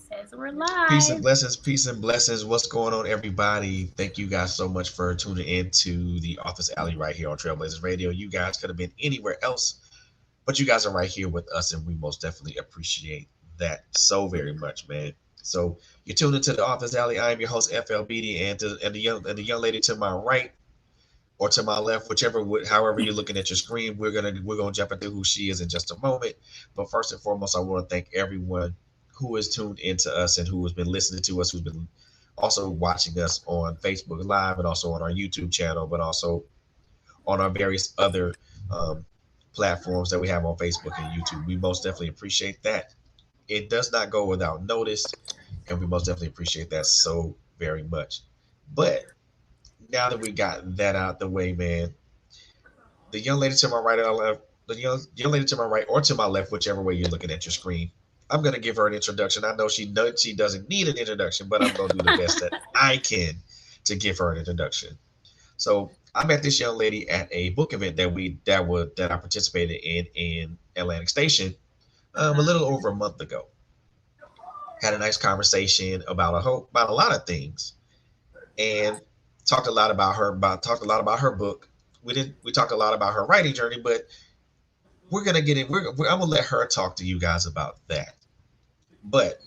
Says we're Peace and live. blessings, peace and blessings. What's going on, everybody? Thank you guys so much for tuning in to the Office Alley right here on Trailblazers Radio. You guys could have been anywhere else, but you guys are right here with us, and we most definitely appreciate that so very much, man. So you're tuned into the Office Alley. I am your host, FLBD, and the young lady to my right or to my left, however you're looking at your screen, we're gonna jump into who she is in just a moment. But first and foremost, I want to thank everyone who has tuned into us and who has been listening to us, who's been also watching us on Facebook Live and also on our YouTube channel, but also on our various other um, platforms that we have on Facebook and YouTube. We most definitely appreciate that. It does not go without notice, and we most definitely appreciate that so very much. But now that we got that out the way, man, the young lady to my right or left, the young lady to my right or to my left, whichever way you're looking at your screen. I'm gonna give her an introduction. I know she doesn't need an introduction, but I'm gonna do the best that I can to give her an introduction. So I met this young lady at a book event that I participated in Atlantic Station a Uh-huh. little over a month ago. Had a nice conversation about a lot of things, and talked a lot about her book. We talked a lot about her writing journey, but we're gonna get in. I'm gonna let her talk to you guys about that. But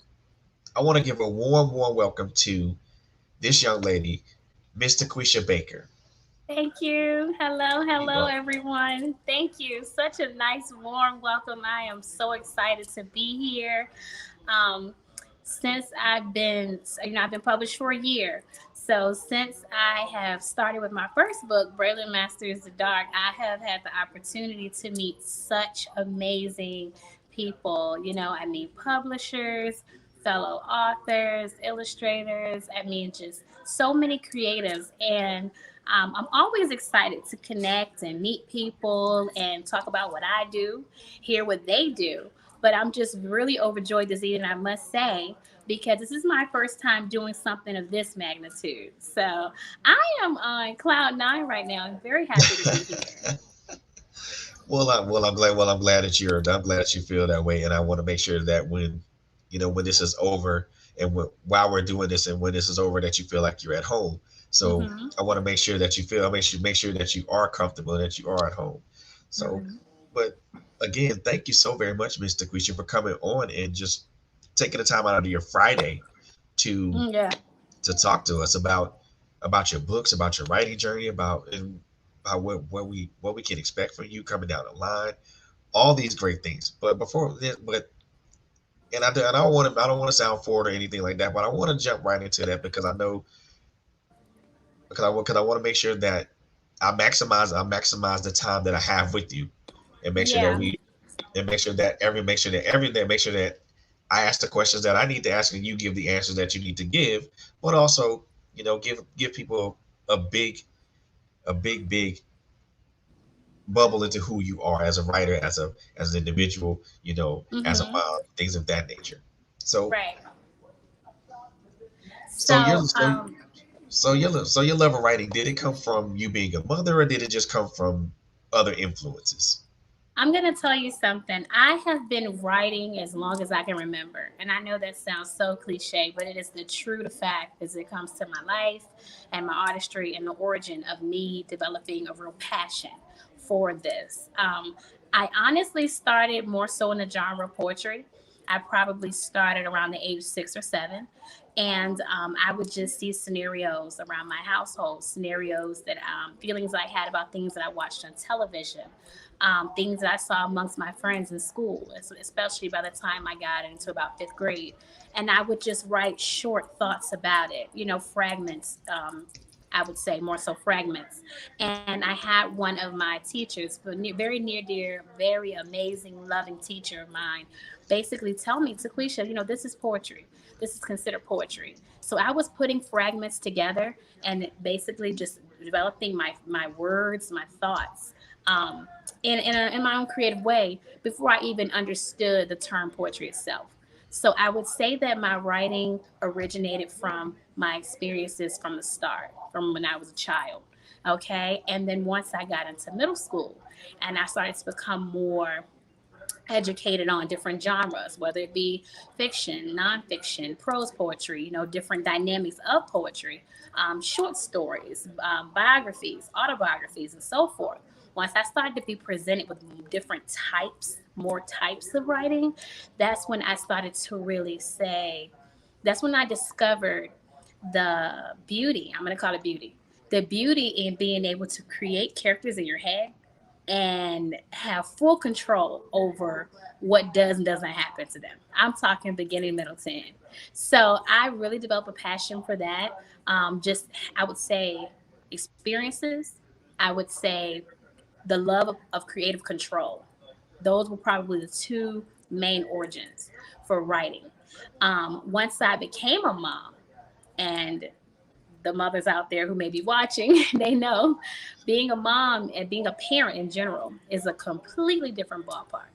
I want to give a warm welcome to this young lady, Miss Tequisha Baker. Thank you. Hello, You hello, know, everyone. Thank you. Such a nice, warm welcome. I am so excited to be here. Um, since I've been published for a year. So since I have started with my first book, Braylon Masters the Dark, I have had the opportunity to meet such amazing people. I mean publishers, fellow authors, illustrators. I mean, just so many creatives. And I'm always excited to connect and meet people and talk about what I do, hear what they do. But I'm just really overjoyed this evening, I must say, because this is my first time doing something of this magnitude. So I am on cloud nine right now. I'm very happy to be here. I'm glad that I'm glad that you feel that way, and I want to make sure that when this is over, and while we're doing this, and when this is over, that you feel like you're at home. So Hmm. I want to make sure that you feel. I make sure that you are comfortable and that you are at home. So, Hmm. but again, thank you so very much, Mr. Quisha, for coming on and just taking the time out of your Friday to Yeah. talk to us about your books, about your writing journey, about what we can expect from you coming down the line, all these great things. But before this, and I don't want to sound forward or anything like that, but I want to jump right into that because I know because I want to make sure that I maximize the time that I have with you, and make sure that Yeah. we and make sure that I ask the questions that I need to ask and you give the answers that you need to give, but also give people a big bubble into who you are as a writer, as an individual, as a Hmm. mom, things of that nature. So Right. so your So, so so your love of writing, did it come from you being a mother, or did it just come from other influences? I'm going to tell you something. I have been writing as long as I can remember. And I know that sounds so cliche, but it is the true to fact as it comes to my life and my artistry and the origin of me developing a real passion for this. I honestly started more so in the genre of poetry. I probably started around the age 6 or 7. And I would just see scenarios around my household, scenarios that feelings I had about things that I watched on television, things that I saw amongst my friends in school, especially by the time I got into about fifth grade. And I would just write short thoughts about it, fragments. I would say more so fragments. And I had one of my teachers, very near dear, very amazing, loving teacher of mine, basically tell me, Taquisha, this is poetry. This is considered poetry. So I was putting fragments together and basically just developing my words, my thoughts, um, in my own creative way before I even understood the term poetry itself. So I would say that my writing originated from my experiences from the start, from when I was a child. Okay. And then once I got into middle school and I started to become more educated on different genres, whether it be fiction, nonfiction, prose poetry, different dynamics of poetry, short stories, biographies, autobiographies, and so forth. Once I started to be presented with different types, more types of writing, that's when I started to really say, that's when I discovered the beauty, I'm going to call it beauty, the beauty in being able to create characters in your head and have full control over what does and doesn't happen to them. I'm talking beginning, middle to end. So I really developed a passion for that. Just, I would say, experiences. I would say the love of creative control. Those were probably the two main origins for writing. Once I became a mom, and the mothers out there who may be watching, they know being a mom and being a parent in general is a completely different ballpark.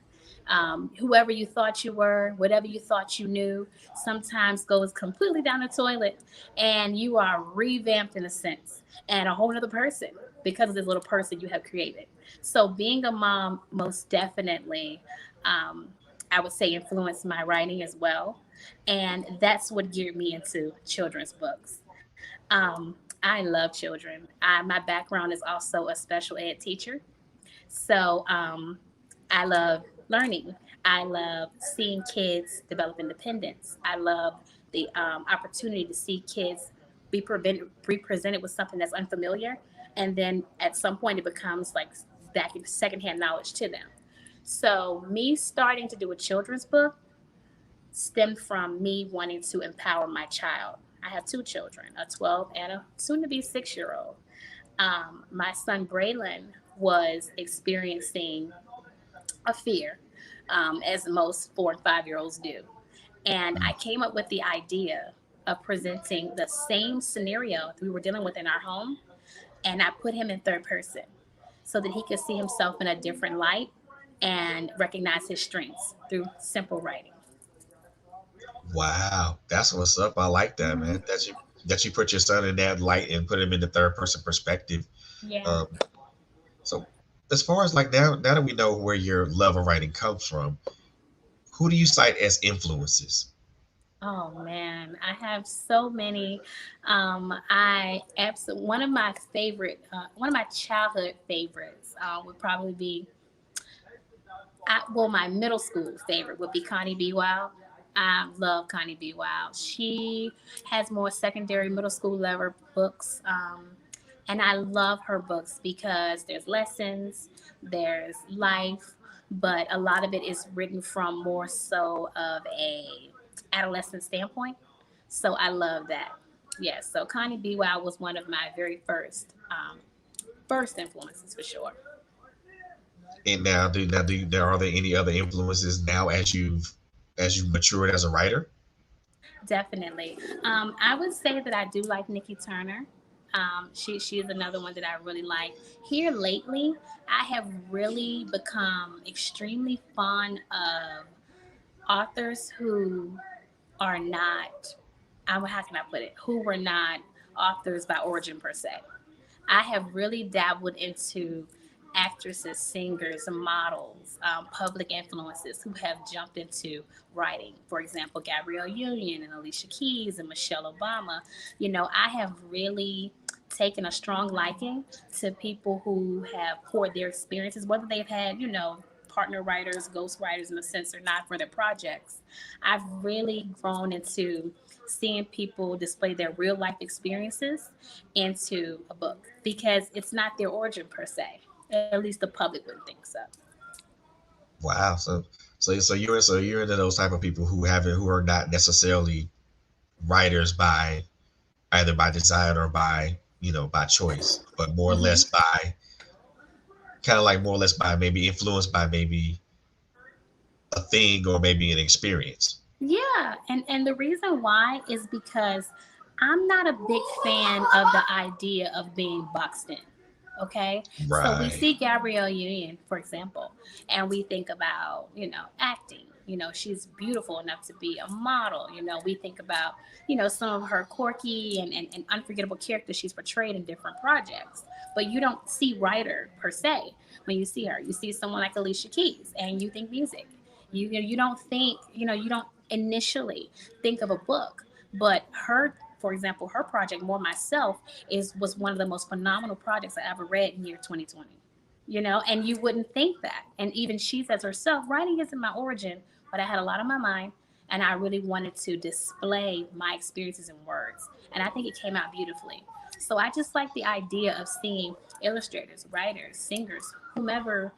Whoever you thought you were, whatever you thought you knew, sometimes goes completely down the toilet and you are revamped in a sense and a whole other person because of this little person you have created. So being a mom most definitely, um, I would say, influenced my writing as well. And that's what geared me into children's books. I love children. My background is also a special ed teacher. So I love learning. I love seeing kids develop independence. I love the opportunity to see kids be presented with something that's unfamiliar. And then at some point it becomes like back secondhand knowledge to them. So me starting to do a children's book stemmed from me wanting to empower my child. I have two children, a 12 and a soon to be 6-year old. My son Braylon was experiencing a fear, as most 4 and 5 year olds do. And I came up with the idea of presenting the same scenario that we were dealing with in our home, and I put him in third person so that he could see himself in a different light and recognize his strengths through simple writing. Wow, that's what's up. I like that, man. Mm-hmm. That you put your son in that light and put him in the third person perspective. Yeah. Um, so as far as like now that we know where your love of writing comes from, who do you cite as influences? Oh man, I have so many. I absolutely one of my childhood favorites would probably be, well, my middle school favorite would be Connie B. Wild. I love Connie B. Wild. She has more secondary, middle school level books, and I love her books because there's lessons, there's life, but a lot of it is written from more so of a adolescent standpoint. So I love that. Yes. So Connie B. Wild was one of my very first influences for sure. And now are there any other influences now as you've matured as a writer? Definitely. I would say that I do like Nikki Turner. She is another one that I really like. Here lately, I have really become extremely fond of authors who are not, how can I put it, who were not authors by origin per se. I have really dabbled into actresses, singers, models, public influences who have jumped into writing. For example, Gabrielle Union and Alicia Keys and Michelle Obama. I have really taken a strong liking to people who have poured their experiences, whether they've had, partner writers, ghost writers in a sense or not for their projects. I've really grown into seeing people display their real life experiences into a book because it's not their origin per se. At least the public wouldn't think so. Wow. So you're into those type of people who are not necessarily writers by either by design or by by choice, but more or Hmm. less by kind of like more or less by maybe influenced by maybe a thing or maybe an experience. Yeah, and the reason why is because I'm not a big fan of the idea of being boxed in. Okay, so we Right. see Gabrielle Union, for example, and we think about acting. She's beautiful enough to be a model. We think about some of her quirky and unforgettable characters she's portrayed in different projects. But you don't see writer per se when you see her. You see someone like Alicia Keys, and you think music. You don't think, you don't initially think of a book, but her, for example, her project, More Myself, is was one of the most phenomenal projects I ever read in year 2020. And you wouldn't think that. And even she says herself, writing isn't my origin, but I had a lot on my mind, and I really wanted to display my experiences in words. And I think it came out beautifully. So I just like the idea of seeing illustrators, writers, singers, whomever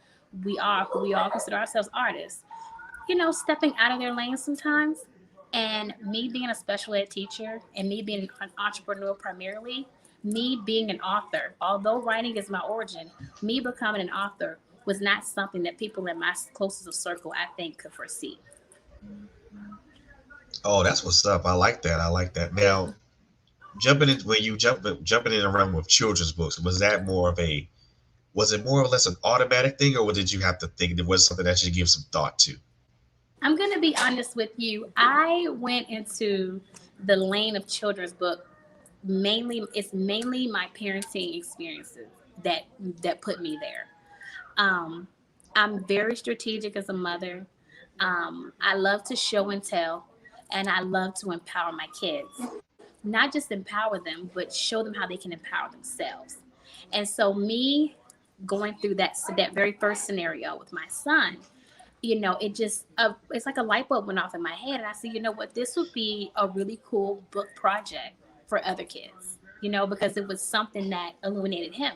we are, who we all consider ourselves artists, stepping out of their lane sometimes. And me being a special ed teacher and me being an entrepreneur primarily, me being an author, although writing is my origin, me becoming an author was not something that people in my closest circle, I think, could foresee. Oh, that's what's up. I like that. I like that. Now, jumping in when you jumping in around with children's books, was it more or less an automatic thing, or did you have to think there was something that you give some thought to? I'm going to be honest with you. I went into the lane of children's book mainly my parenting experiences that that put me there. Um, I'm very strategic as a mother. I love to show and tell, and I love to empower my kids. Not just empower them, but show them how they can empower themselves. And so, me going through that very first scenario with my son, it just it's like a light bulb went off in my head, and I said, you know what, this would be a really cool book project for other kids, because it was something that illuminated him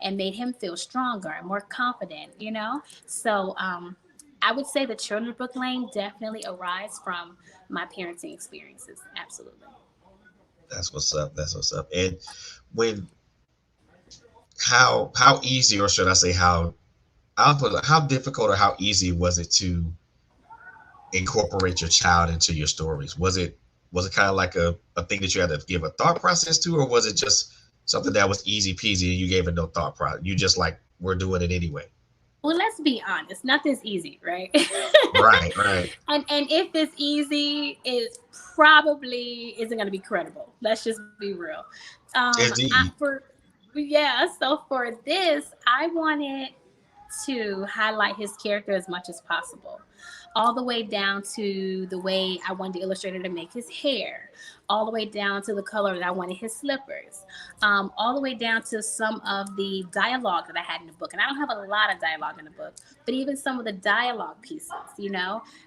and made him feel stronger and more confident. So I would say the children's book lane definitely arise from my parenting experiences. Absolutely. That's what's up. That's what's up. And when how easy, or should I say how difficult or how easy was it to incorporate your child into your stories? Was it kind of like a thing that you had to give a thought process to, or was it just something that was easy peasy and you gave it no thought process? You just like, we're doing it anyway. Well, let's be honest, nothing's easy, right? Right, right. and if it's easy, it probably isn't going to be credible. Let's just be real. Indeed. Yeah, so for this, I wanted to highlight his character as much as possible, all the way down to the way I wanted the illustrator to make his hair, all the way down to the color that I wanted his slippers, all the way down to some of the dialogue that I had in the book. And I don't have a lot of dialogue in the book, but even some of the dialogue pieces,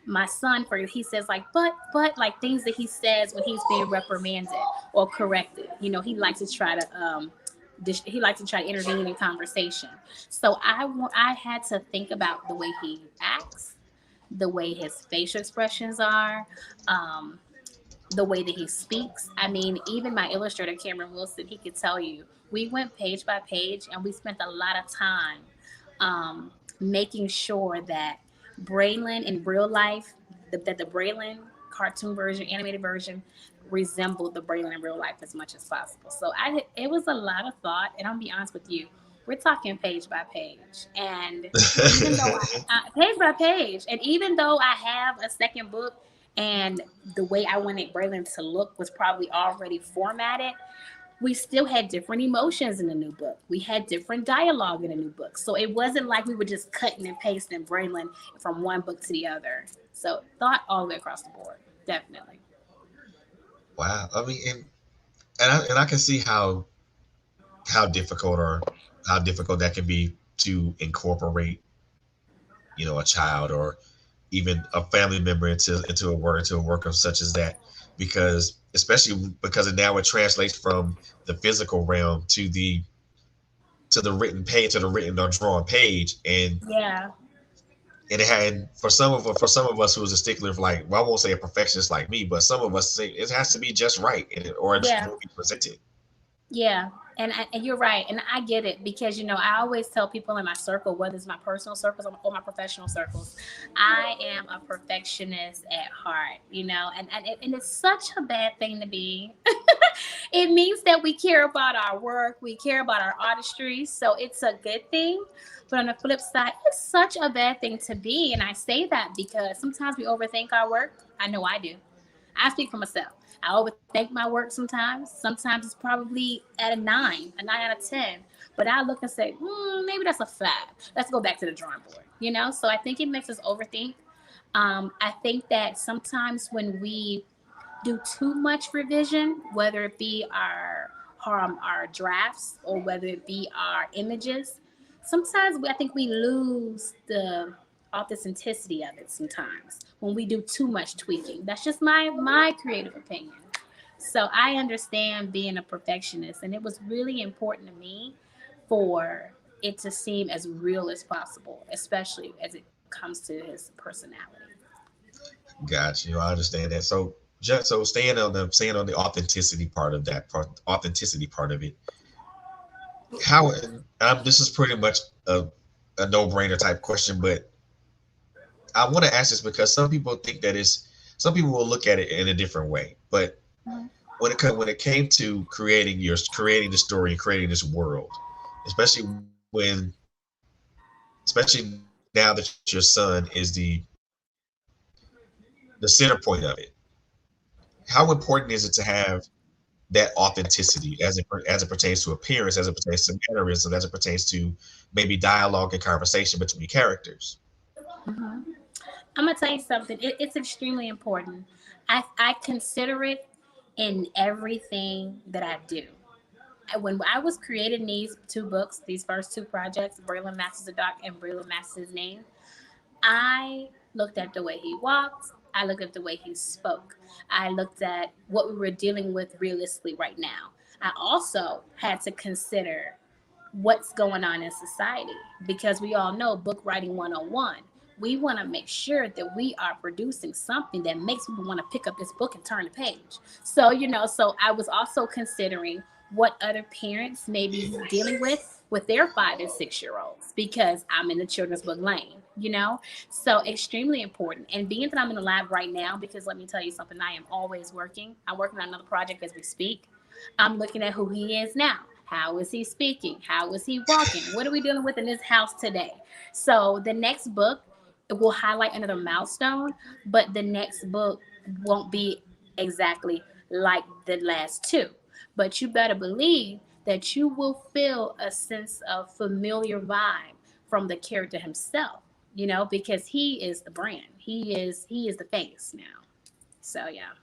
my son, he says like, like things that he says when he's being reprimanded or corrected. He likes to try to intervene in conversation. So I had to think about the way he acts, the way his facial expressions are, the way that he speaks. I mean, even my illustrator, Cameron Wilson, he could tell you, we went page by page and we spent a lot of time making sure that Braylon in real life, that the Braylon cartoon version, animated version, resembled the Braylon in real life as much as possible. So it was a lot of thought, and I'll be honest with you, we're talking page by page, and even though page by page, and even though I have a second book, and the way I wanted Braylon to look was probably already formatted, we still had different emotions in the new book. We had different dialogue in the new book. So it wasn't like we were just cutting and pasting Braylon from one book to the other. So thought all the way across the board, definitely. Wow. I mean, and I can see how difficult or how difficult that can be to incorporate, a child or even a family member into a work of such as that, because especially because now it translates from the physical realm to the written page, to the written or drawn page. Yeah, And it had, for some of us who was a stickler of, like, well, I won't say a perfectionist like me, but some of us say it has to be just right, or it yeah. won't be presented. Yeah, and you're right, and I get it because I always tell people in my circle, whether it's my personal circles or my professional circles, I am a perfectionist at heart, and it's such a bad thing to be. It means that we care about our work, we care about our artistry, so it's a good thing. But on the flip side, it's such a bad thing to be, and I say that because sometimes we overthink our work. I know I do. I speak for myself. I overthink my work sometimes. Sometimes it's probably at a 9 out of 10. But I look and say, maybe that's a 5. Let's go back to the drawing board. So I think it makes us overthink. I think that sometimes when we do too much revision, whether it be our drafts or whether it be our images, sometimes I think we lose the authenticity of it sometimes when we do too much tweaking. That's just my creative opinion. So I understand being a perfectionist, and it was really important to me for it to seem as real as possible, especially as it comes to his personality. Got you. I understand that. So just so staying on the authenticity part of authenticity part of it. How and this is pretty much a no brainer type question, but I want to ask this because some people will look at it in a different way. But when it came to creating the story and creating this world, especially especially now that your son is the center point of it, how important is it to have that authenticity as it pertains to appearance, as it pertains to mannerism, as it pertains to maybe dialogue and conversation between characters? Hmm. I'm gonna tell you something. It's extremely important. I consider it in everything that I do. When I was creating these two books, these first two projects, Braylon Masters the Dark and Braylon Masters His Name, I looked at the way he walked. I looked at the way he spoke. I looked at what we were dealing with realistically right now. I also had to consider what's going on in society because we all know book writing 101. We want to make sure that we are producing something that makes people want to pick up this book and turn the page. So I was also considering what other parents may be dealing with their 5 and 6 year olds because I'm in the children's book lane. So extremely important. And being that I'm in the lab right now, because let me tell you something, I am always working. I'm working on another project as we speak. I'm looking at who he is now. How is he speaking? How is he walking? What are we dealing with in this house today? So the next book will highlight another milestone, but the next book won't be exactly like the last two. But you better believe that you will feel a sense of familiar vibe from the character himself, because he is the brand. He is the face now. So yeah.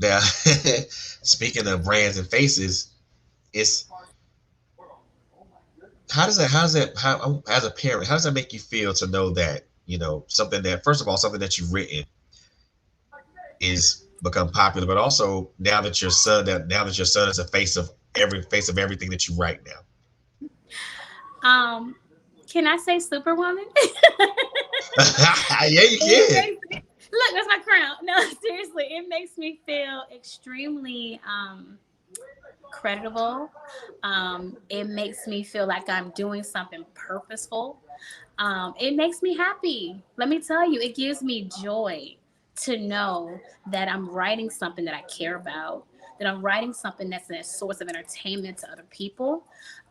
Now, speaking of brands and faces, it's how as a parent, how does that make you feel to know that something that first of all something that you've written is become popular, but also now that your son is a face of everything that you write now. Um, can I say Superwoman? Yeah, you It can. makes me, look, that's my crown. No, seriously, it makes me feel extremely creditable. It makes me feel like I'm doing something purposeful. It makes me happy. Let me tell you, it gives me joy to know that I'm writing something that I care about, that I'm writing something that's a source of entertainment to other people.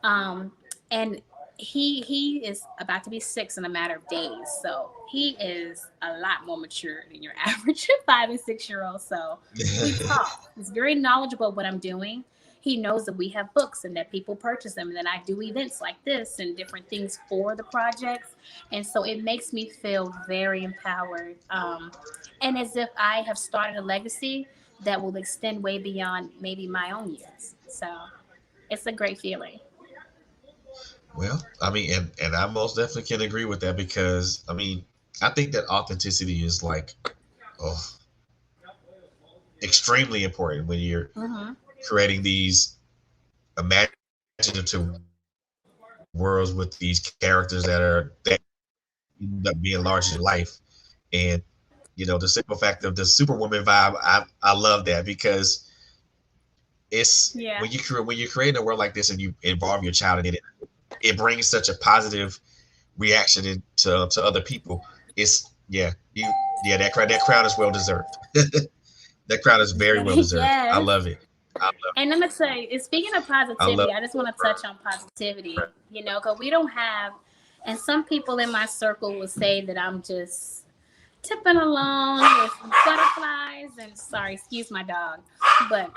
Um, and he is about to be 6 in a matter of days, so he is a lot more mature than your average 5 and 6 year old. So we talk. He's very knowledgeable of what I'm doing. He knows that we have books and that people purchase them, and then I do events like this and different things for the projects. And so it makes me feel very empowered, and as if I have started a legacy that will extend way beyond maybe my own years. So it's a great feeling. Well, I mean, and I most definitely can agree with that because I mean, I think that authenticity is like oh, extremely important when you're Mm-hmm. creating these imaginative worlds with these characters that end up being larger than life. And the simple fact of the Superwoman vibe, I love that because it's Yeah. when you're creating a world like this and you involve your child in it, it brings such a positive reaction to other people. It's that crowd is well deserved. That crowd is very well deserved. I Yes. love it. I love And I'm gonna say, speaking of I love positivity, I just want to touch on positivity. Because we don't have, and some people in my circle will say that I'm just tipping along with butterflies and sorry, excuse my dog, but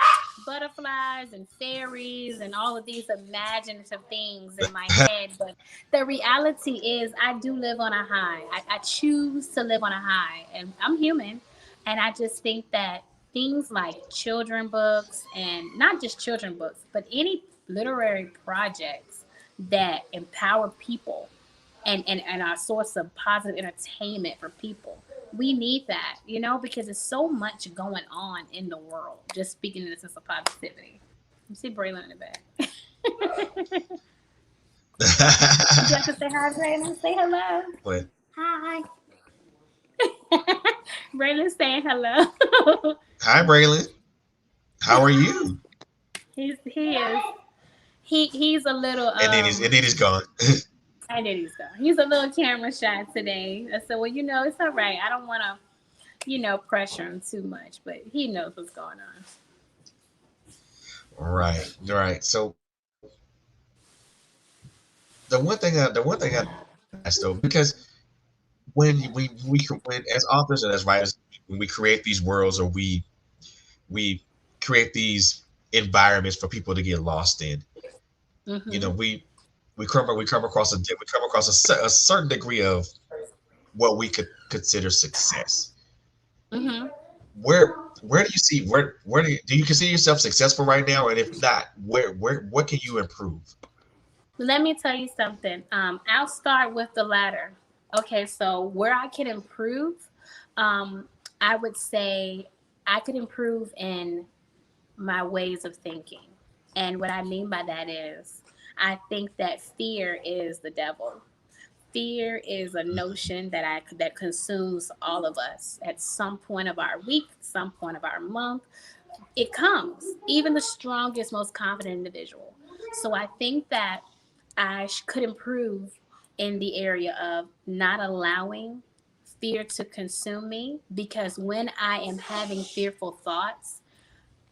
butterflies and fairies and all of these imaginative things in my head. But the reality is, I do live on a high. I choose to live on a high, and I'm human. And I just think that things like children books, and not just children books, but any literary projects that empower people and our source of positive entertainment for people. We need that, because there's so much going on in the world. Just speaking in the sense of positivity. You see Braylon in the back. Would you like to say hi, Braylon? Say hello. But Hi. Braylon's saying hello. hi, Braylon. How are you? He is he's a little And then he's gone. I did he's gone. He's a little camera shy today. I said, well, it's all right. I don't want to, pressure him too much, but he knows what's going on. Right, right. So the one thing I asked though, because when as authors and as writers, when we create these worlds or we create these environments for people to get lost in, you know, Mhm. we come across a certain degree of what we could consider success. Mhm. Where do you see do you consider yourself successful right now? And if not, where what can you improve? Let me tell you something. I'll start with the latter. Okay, so where I can improve, um, I would say I could improve in my ways of thinking. And what I mean by that is, I think that fear is the devil. Fear is a notion that consumes all of us at some point of our week, some point of our month. It comes, even the strongest, most confident individual. So I think that could improve in the area of not allowing fear to consume me, because when I am having fearful thoughts,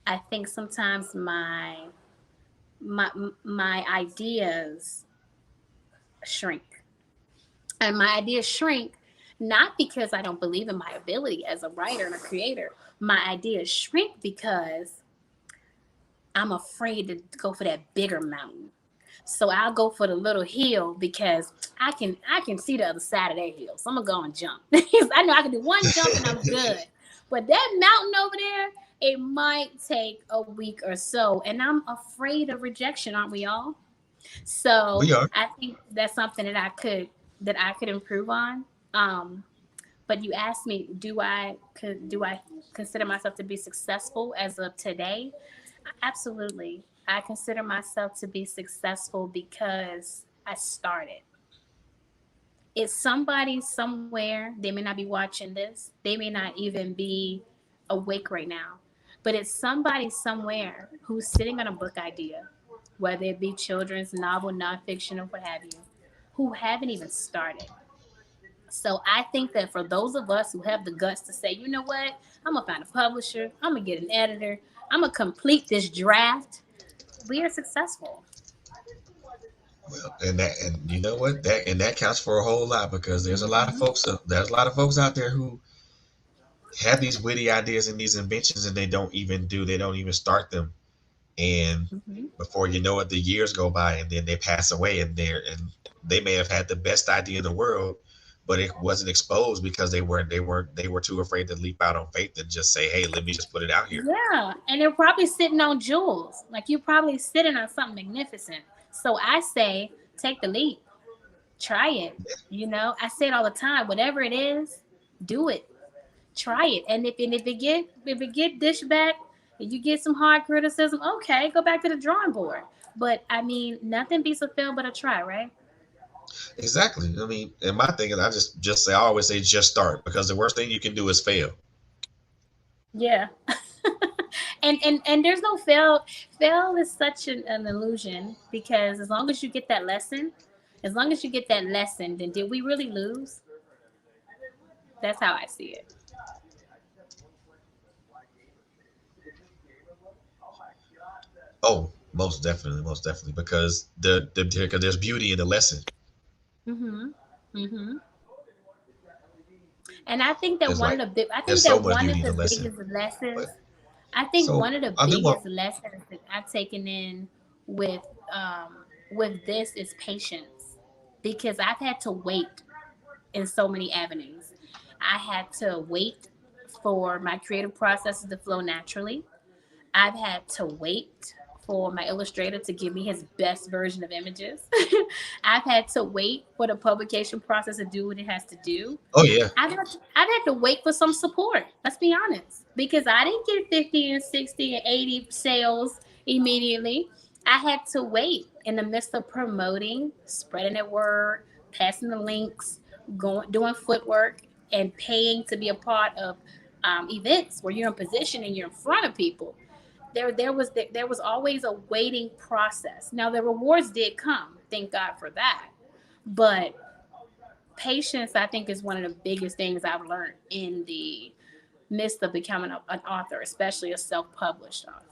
I think sometimes my my ideas shrink. And my ideas shrink not because I don't believe in my ability as a writer and a creator. My ideas shrink because I'm afraid to go for that bigger mountain. So I'll go for the little hill because I can see the other side of that hill. So I'm gonna go and jump. I know I can do one jump and I'm good. But that mountain over there, it might take a week or so. And I'm afraid of rejection, aren't we all? So We are. I think that's something that I could improve on. But you asked me, do I consider myself to be successful as of today? Absolutely. I consider myself to be successful because I started. It's somebody somewhere, they may not be watching this, they may not even be awake right now, but it's somebody somewhere who's sitting on a book idea, whether it be children's novel, nonfiction, or what have you, who haven't even started. So I think that for those of us who have the guts to say, you know what, I'm gonna find a publisher, I'm gonna get an editor, I'm gonna complete this draft, we are successful. Well, and you know what that counts for a whole lot because Hmm. there's a lot of folks out there who have these witty ideas and these inventions and they don't even start them, and Hmm. before you know it, the years go by and then they pass away and they may have had the best idea in the world, but it wasn't exposed because they were too afraid to leap out on faith and just say, hey, let me just put it out here. Yeah, and they're probably sitting on jewels. Like you're probably sitting on something magnificent. So I say, take the leap, try it. I say it all the time. Whatever it is, do it. Try it. And if it get dished back, and you get some hard criticism, okay, go back to the drawing board. But I mean, nothing beats a fail but a try, right? Exactly. I mean, and my thing is, I always say just start because the worst thing you can do is fail. Yeah. And there's no fail. Fail is such an illusion, because as long as you get that lesson, then did we really lose? That's how I see it. Oh, most definitely, because because there's beauty in the lesson. Mhm. Mhm. And I think that There's one like of the big I there's think so that much one beauty of in the the lesson, biggest lessons but I think one of So the I do biggest want. lessons that I've taken in with this is patience, because I've had to wait in so many avenues. I had to wait for my creative processes to flow naturally. I've had to wait for my illustrator to give me his best version of images. I've had to wait for the publication process to do what it has to do. Oh yeah. I've had to wait for some support. Let's be honest, because I didn't get 50 and 60 and 80 sales immediately. I had to wait in the midst of promoting, spreading the word, passing the links, going doing footwork, and paying to be a part of events where you're in position and you're in front of people. There was always a waiting process. Now the rewards did come, thank God for that. But patience, I think, is one of the biggest things I've learned in the midst of becoming an author, especially a self-published author.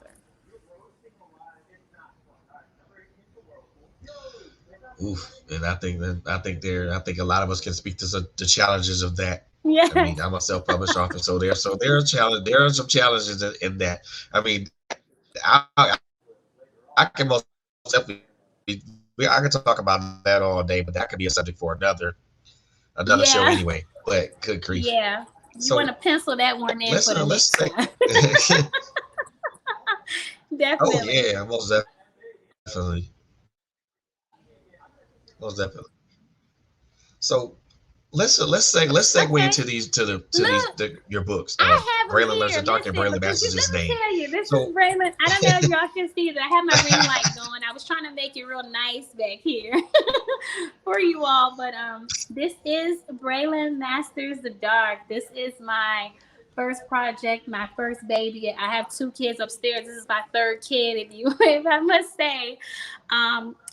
Oof. And I think a lot of us can speak to the challenges of that. I Yeah, mean, I'm a self-published author, so there are challenge there are some challenges in that. I mean, I can most definitely I can talk about that all day, but that could be a subject for another show anyway. yeah, But good grief. yeah. You So want to pencil that one in for the let's next say, time? oh Definitely. yeah, most definitely. So let's segue Okay. into Look, your books. I have them Braylon Learns here. the Dark and Listen, Braylon because Masters let his me name. tell you, this is So Braylon. I don't know if y'all can see that. I have my ring light going. I was trying to make it real nice back here for you all, but this is Braylon Masters the Dark. This is my first project, my first baby. I have two kids upstairs. This is my third kid, if you if I must say.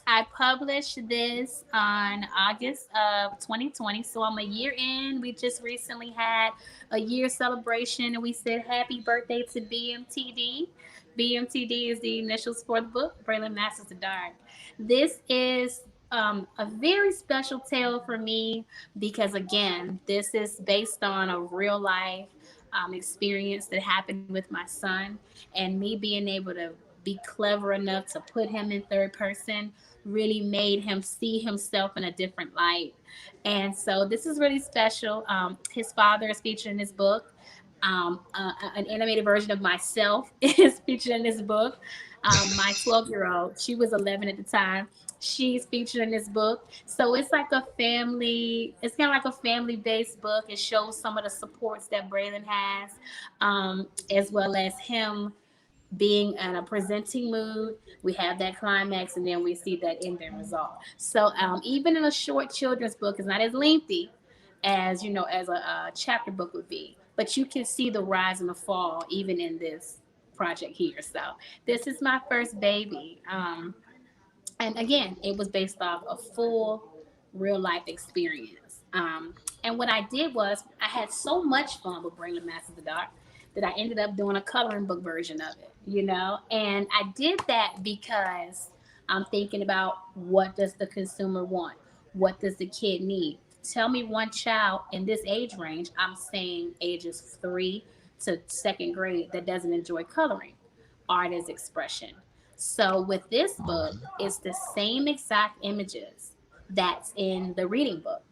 I published this on August of 2020, so I'm a year in. We just recently had a year celebration, and we said happy birthday to BMTD. BMTD is the initials for the book, Braylon Masters the Dark. This is a very special tale for me because, again, this is based on a real life experience that happened with my son, and me being able to be clever enough to put him in third person really made him see himself in a different light. And so this is really special. His father is featured in this book. An animated version of myself is featured in this book. My 12-year-old, she was 11 at the time. She's featured in this book. So it's like a family, it's kind of like a family based book. It shows some of the supports that Braylon has, as well as him being in a presenting mood. We have that climax, and then we see that ending result. So even in a short children's book, it's not as lengthy as as a chapter book would be, but you can see the rise and the fall even in this project here. So this is my first baby. And again, it was based off a full real life experience. And what I did was I had so much fun with bringing Masters of the Dark that I ended up doing a coloring book version of it. And I did that because I'm thinking about, what does the consumer want? What does the kid need? Tell me one child in this age range, I'm saying ages 3 to second grade, that doesn't enjoy coloring. Art is expression. So with this book, it's the same exact images that's in the reading book,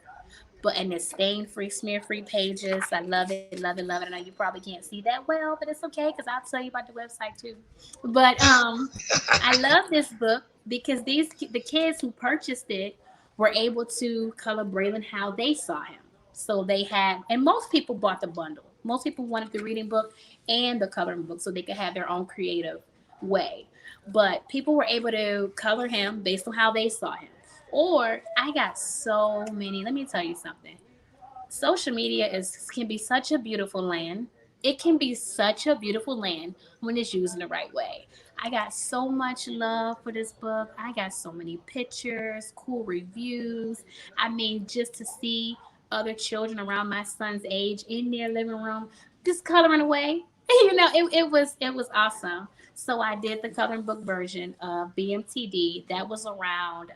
but in the stain free, smear free pages. I love it, love it, love it. I know you probably can't see that well, but it's okay because I'll tell you about the website too. But I love this book because the kids who purchased it were able to color Braylon how they saw him. So they had, and most people bought the bundle. Most people wanted the reading book and the coloring book so they could have their own creative way. But people were able to color him based on how they saw him. Or I got so many. Let me tell you something. Social media is can be such a beautiful land. It can be such a beautiful land when it's used in the right way. I got so much love for this book. I got so many pictures, cool reviews. I mean, just to see other children around my son's age in their living room just coloring away. It was awesome. So I did the coloring book version of BMTD. That was around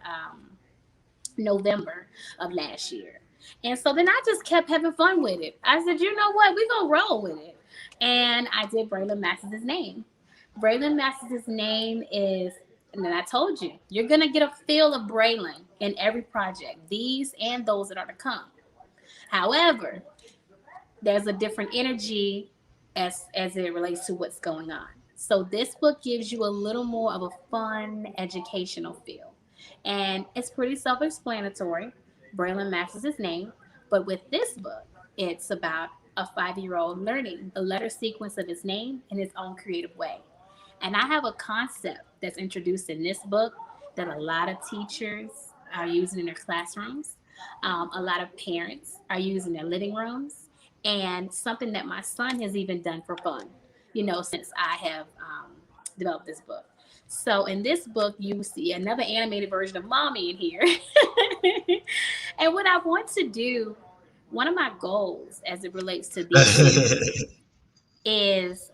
November of last year. And so then I just kept having fun with it. I said, you know what? We're going to roll with it. And I did Braylon Masters' name. Braylon Masters' name is, and then I told you, you're going to get a feel of Braylon in every project, these and those that are to come. However, there's a different energy as it relates to what's going on. So this book gives you a little more of a fun educational feel. And it's pretty self-explanatory. Braylon Max is his name. But with this book, it's about a 5-year-old learning the letter sequence of his name in his own creative way. And I have a concept that's introduced in this book that a lot of teachers are using in their classrooms. A lot of parents are using their living rooms, and something that my son has even done for fun, since I have developed this book. So in this book, you see another animated version of mommy in here. And what I want to do, one of my goals as it relates to these series is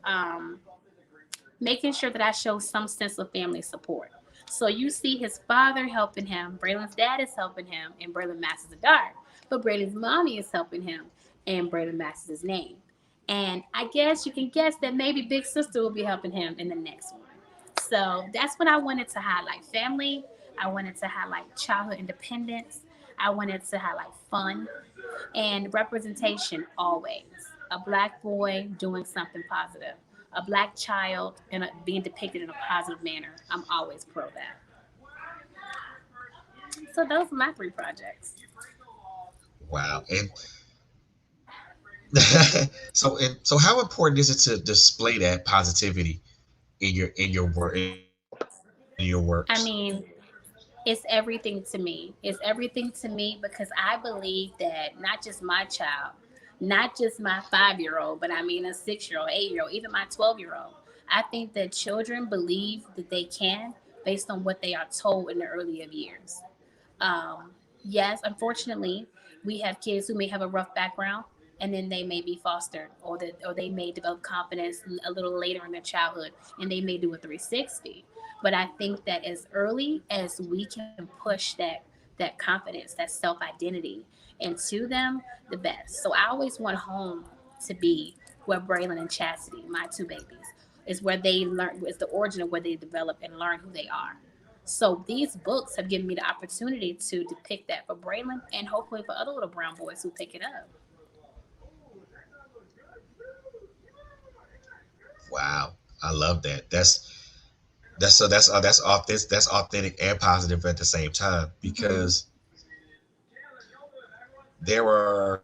making sure that I show some sense of family support. So you see his father helping him, Braylon's dad is helping him, and Braylon masters the dark. But Braylon's mommy is helping him, and Braylon masters his name. And I guess you can guess that maybe Big Sister will be helping him in the next one. So that's what I wanted to highlight: family. I wanted to highlight childhood independence. I wanted to highlight fun and representation always. A black boy doing something positive, a black child being depicted in a positive manner. I'm always pro that. So those are my 3 projects. Wow. And so how important is it to display that positivity in your works? I mean, it's everything to me. It's everything to me because I believe that not just my child, not just my 5-year-old, but I mean a 6-year-old, 8-year-old, even my 12-year-old. I think that children believe that they can based on what they are told in the earlier years. Yes, unfortunately, we have kids who may have a rough background and then they may be fostered or they may develop confidence a little later in their childhood and they may do a 360. But I think that as early as we can push that confidence, that self identity into them, the best. So I always want home to be where Braylon and Chastity, my 2 babies, is where they learn, is the origin of where they develop and learn who they are. So these books have given me the opportunity to depict that for Braylon and hopefully for other little brown boys who pick it up. Wow. I love that. That's authentic and positive at the same time Mm-hmm. because there aren't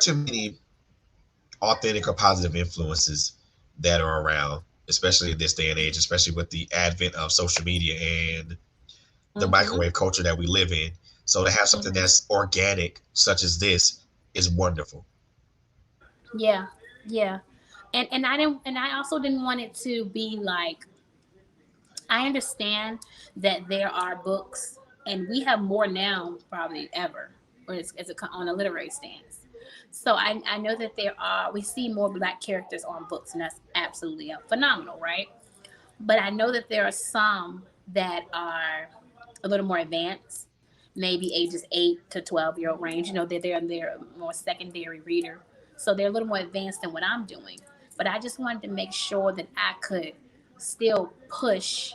too many authentic or positive influences that are around, especially in this day and age, especially with the advent of social media and the Mm-hmm. microwave culture that we live in. So to have something Mm-hmm. that's organic, such as this, is wonderful. Yeah, yeah, and I didn't, and I also didn't want it to be like, I understand that there are books, and we have more now probably ever, or as a, on a literary stance. So I know that we see more black characters on books, and that's absolutely phenomenal, right? But I know that there are some that are a little more advanced, maybe ages 8 to 12-year-old range. They're more secondary reader, so they're a little more advanced than what I'm doing. But I just wanted to make sure that I could still push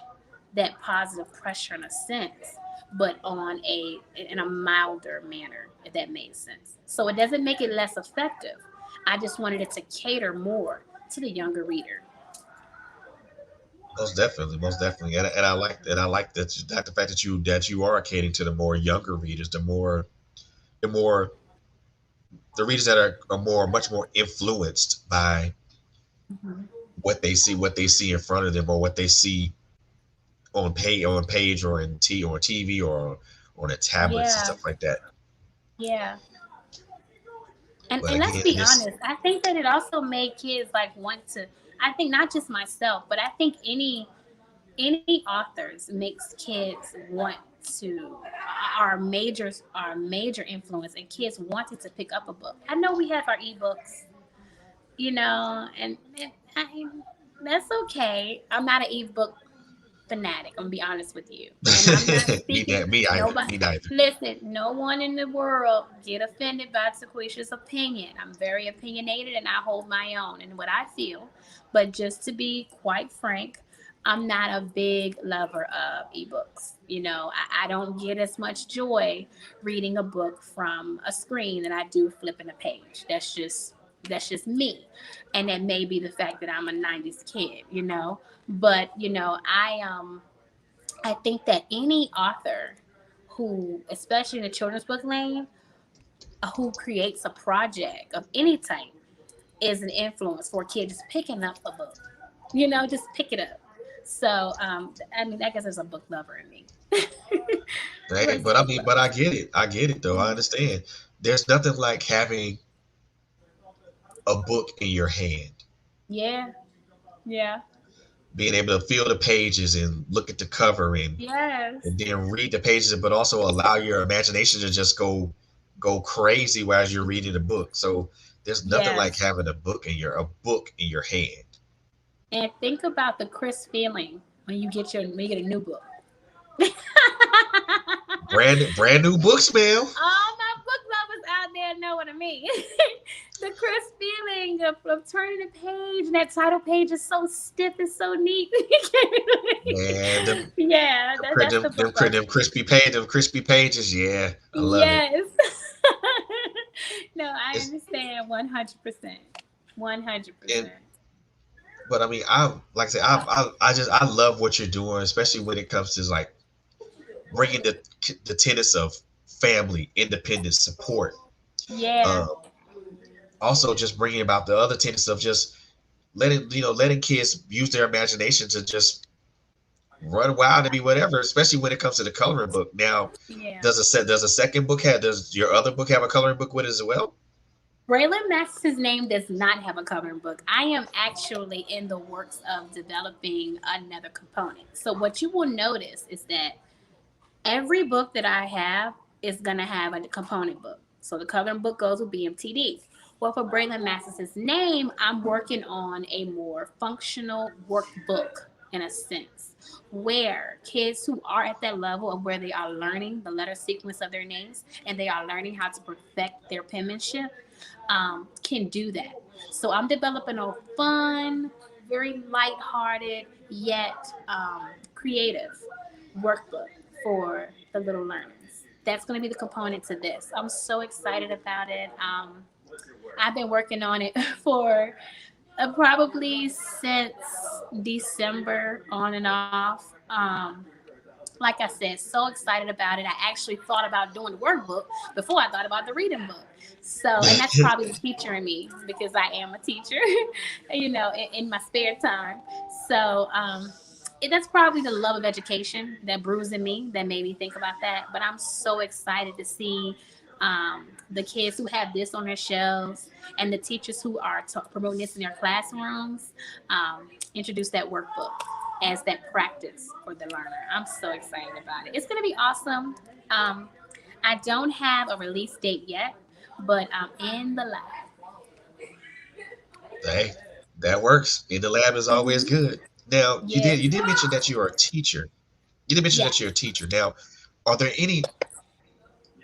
that positive pressure in a sense, but on a in a milder manner, if that made sense. So it doesn't make it less effective. I just wanted it to cater more to the younger reader. Most definitely, and I like that the fact that you are catering to the more younger readers, the more the readers that are more much more influenced by Mhm. what they see in front of them or what they see on page or or TV or on the tablets and Yeah, stuff like that. yeah. And But let's again, be this honest, I think that it also made kids like want to, I think not just myself, but I think any authors makes kids want to are major influence and kids wanted to pick up a book. I know we have our ebooks, and that's okay. I'm not an ebook fanatic. I'm gonna be honest with you, and I'm not me speaking. that me either. Nobody, Me neither. listen. No one in the world get offended by Tequisha's opinion. I'm very opinionated, and I hold my own and what I feel. But just to be quite frank, I'm not a big lover of ebooks. I don't get as much joy reading a book from a screen than I do flipping a page. That's just me, and that may be the fact that I'm a '90s kid. But I think that any author who, especially in the children's book lane, who creates a project of any type is an influence for a kid just picking up a book. Just pick it up. So, I mean, I guess there's a book lover in me. Hey, What's but I book mean, lover? but I get it. I get it though. I Mhm. understand. There's nothing like having a book in your hand, Yeah, yeah, being able to feel the pages and look at the cover yes, and then read the pages, but also allow your imagination to just go crazy while you're reading the book. So there's nothing like yes. having a book in your hand. And think about the crisp feeling when you get a new book. Brand new book smell. All my book lovers out there know what I mean. The crisp feeling of turning the page, and that title page is so stiff and so neat. Man, Yeah, that's the book lover them in me. crispy pages. Yeah, I love it. Yes. No, I It's understand 100%. and 100%. but I mean, I like I said, I love what you're doing, especially when it comes to like bringing the tenets of family, independence, support. Yeah. Um, Also, just bringing about the other tenets of just letting kids use their imagination to just run wild and be whatever. Especially when it comes to the coloring book. Now, Yeah. does a second book have does your other book have a coloring book with it as well? Braylon Max's name does not have a coloring book. I am actually in the works of developing another component. So what you will notice is that every book that I have is gonna have a component book. So the coloring book goes with BMTD. Well, for Braylon Matheson's name, I'm working on a more functional workbook in a sense, where kids who are at that level of where they are learning the letter sequence of their names and they are learning how to perfect their penmanship can do that. So I'm developing a fun, very lighthearted yet creative workbook for the little learners. That's going to be the component to this. I'm so excited about it. I've been working on it for probably since December on and off. Like I said, so excited about it. I actually thought about doing the workbook before I thought about the reading book. So, and that's probably the teacher in me because I am a teacher, in my spare time. So, that's probably the love of education that brews in me that made me think about that. But I'm so excited to see the kids who have this on their shelves and the teachers who are promoting this in their classrooms introduce that workbook as that practice for the learner. I'm so excited about it. It's going to be awesome. Um, I don't have a release date yet, but I'm in the lab. Hey, that works. In the lab is always Hmm. good. Now, Yes. you did mention that you are a teacher. You did mention that Yes. you're a teacher. Now, are there any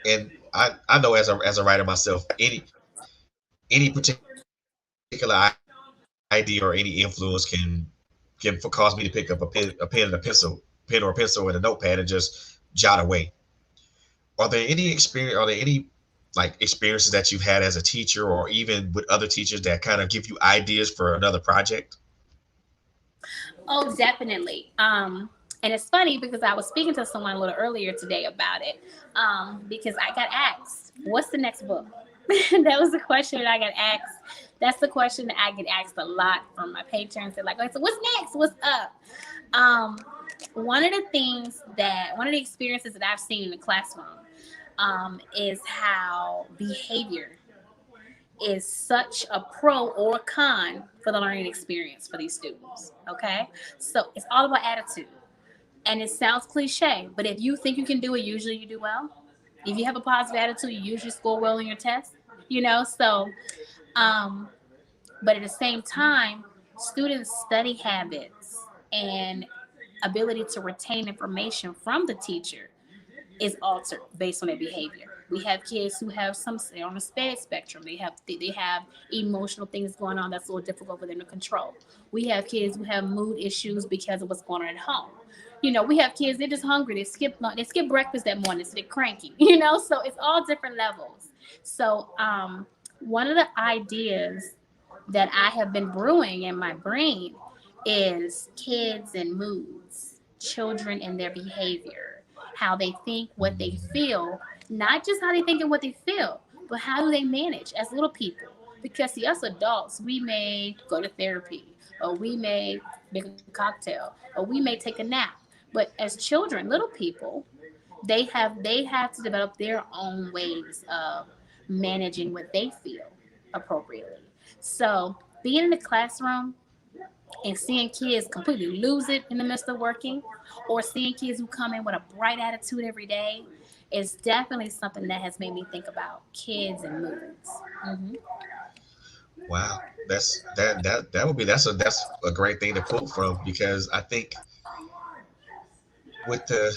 and I know as a writer myself, any particular idea or any influence can cause me to pick up a pen and a pen or a pencil and a notepad and just jot away. Are there any like experiences that you've had as a teacher or even with other teachers that kind of give you ideas for another project? Oh, definitely. And it's funny because I was speaking to someone a little earlier today about it. Because I got asked, "What's the next book?" That was the question that I got asked. That's the question that I get asked a lot from my patrons. They're like, "Okay, so what's next? What's up?" Um, one of the experiences that I've seen in the classroom is how behavior is such a pro or con for the learning experience for these students. Okay, so it's all about attitude, and it sounds cliche, but if you think you can do it, usually you do well. If you have a positive attitude, you usually score well in your test. So um, but at the same time, students study habits and ability to retain information from the teacher is altered based on their behavior. We have kids who have some say on the spectrum. They have emotional things going on that's a little difficult for them to control. We have kids who have mood issues because of what's going on at home. We have kids, they're just hungry. They skip breakfast that morning, so they're cranky. So it's all different levels. So one of the ideas that I have been brewing in my brain is kids and moods, children and their behavior, how they think, what they feel, not just how they think and what they feel, but how do they manage as little people. Because see, us adults, we may go to therapy, or we may make a cocktail, or we may take a nap. But as children, little people, they have to develop their own ways of managing what they feel appropriately. So being in the classroom and seeing kids completely lose it in the midst of working, or seeing kids who come in with a bright attitude every day, is definitely something that has made me think about kids and moods. Hmm. Wow, that would be that's a great thing to pull from because I think with the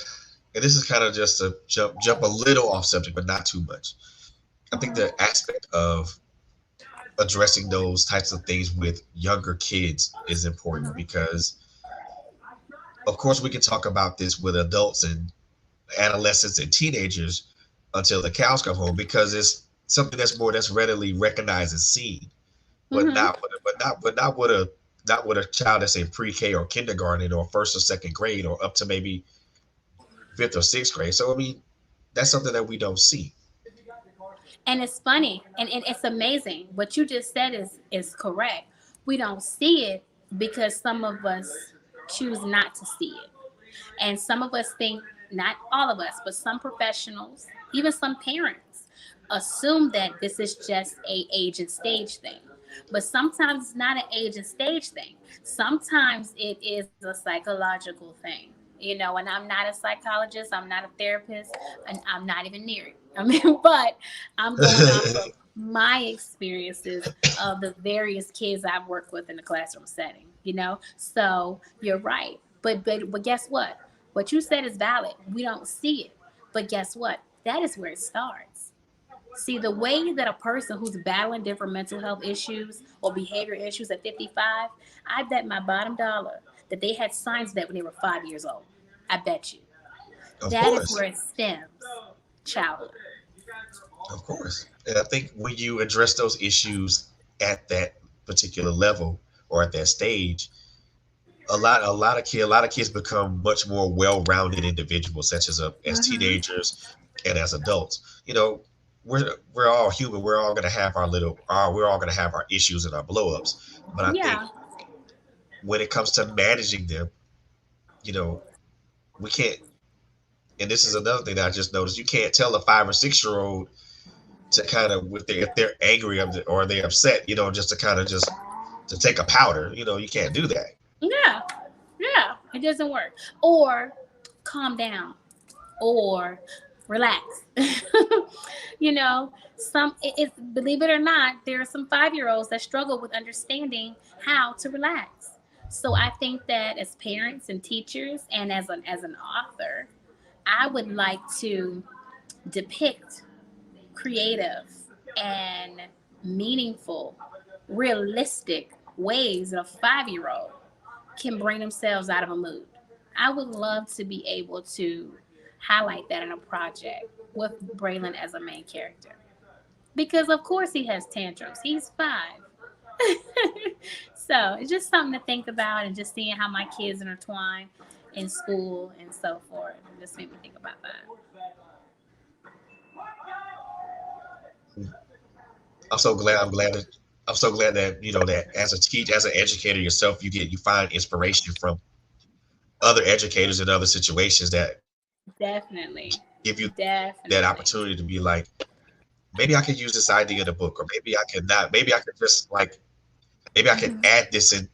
and this is kind of just to jump a little off subject, but not too much. I think the aspect of addressing those types of things with younger kids is important because of course we can talk about this with adults and adolescents and teenagers until the cows come home because it's something that's readily recognized and seen, but Hmm. not with a not with a child that's in pre-K or kindergarten or first or second grade or up to maybe fifth or sixth grade. So I mean, that's something that we don't see. And it's funny, and it's amazing. What you just said is correct. We don't see it because some of us choose not to see it. And some of us think, not all of us, but some professionals, even some parents, assume that this is just a age and stage thing. But sometimes it's not an age and stage thing. Sometimes it is a psychological thing. And I'm not a psychologist, I'm not a therapist, and I'm not even near it. I mean, but I'm going off of my experiences of the various kids I've worked with in the classroom setting. So you're right. But guess what? What you said is valid. We don't see it. But guess what? That is where it starts. See, the way that a person who's battling different mental health issues or behavior issues at 55, I bet my bottom dollar that they had signs of that when they were 5 years old. I bet you. Of That is course, where it stems. Childhood. of course. And I think when you address those issues at that particular level or at that stage, a lot of kids become much more well-rounded individuals, such as Hmm. teenagers and as adults. We're all human. We're all gonna have our issues and our blowups. But I think Yeah. when it comes to managing them, you know, we can't. And this is another thing that I just noticed. You can't tell a 5 or 6 year old to kind of if they're angry or they're upset, just to kind of just to take a powder. You can't do that. Yeah. Yeah. It doesn't work. Or calm down. Or relax. you know, believe it or not, there are some 5 year olds that struggle with understanding how to relax. So I think that as parents and teachers and as an author, I would like to depict creative and meaningful, realistic ways that a 5 year old can bring themselves out of a mood. I would love to be able to highlight that in a project with Braylon as a main character. Because of course he has tantrums. He's 5. So it's just something to think about, and just seeing how my kids intertwine in school and so forth. It just made me think about that. I'm so glad. I'm so glad that that as a teacher, as an educator yourself, you find inspiration from other educators in other situations that Definitely. give you that Definitely. opportunity to be like, maybe I could use this idea in a book, or maybe I could not. Maybe I could just like maybe I could Mhm. add this in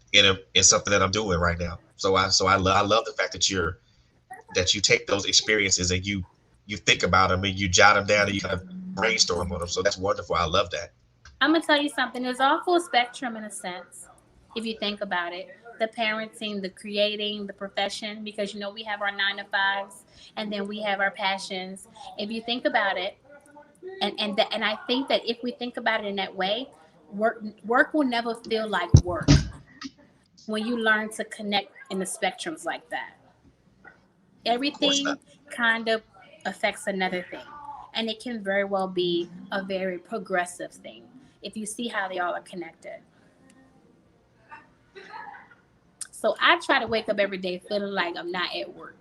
something that I'm doing right now. So I love the fact that you take those experiences and you think about them and you jot them down and you kind of brainstorm on them. So that's wonderful. I love that. I'm gonna tell you something. There's all full spectrum in a sense, if you think about it. the parenting, the creating, the profession, because we have our 9 to 5s, and then we have our passions. If you think about it, and I think that if we think about it in that way, work will never feel like work when you learn to connect in the spectrums like that. Of course Everything not. kind of affects another thing, and it can very well be a very progressive thing if you see how they all are connected. So I try to wake up every day feeling like I'm not at work,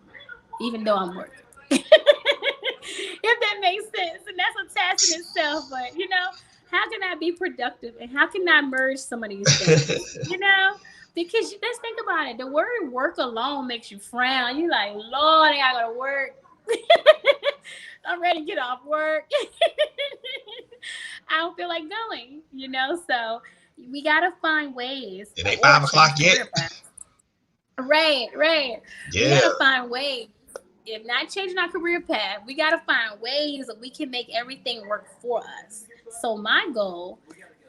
even though I'm working. If that makes sense. And that's a task in itself. But, how can I be productive and how can I merge some of these things? Because let's think about it. The word work alone makes you frown. You're like, Lord, I gotta go to work. I'm ready to get off work. I don't feel like going. So we gotta find ways It ain't or 5 o'clock change yet. career paths. Right, right. We Yeah. gotta find ways. If not changing our career path, we gotta find ways that we can make everything work for us. So my goal,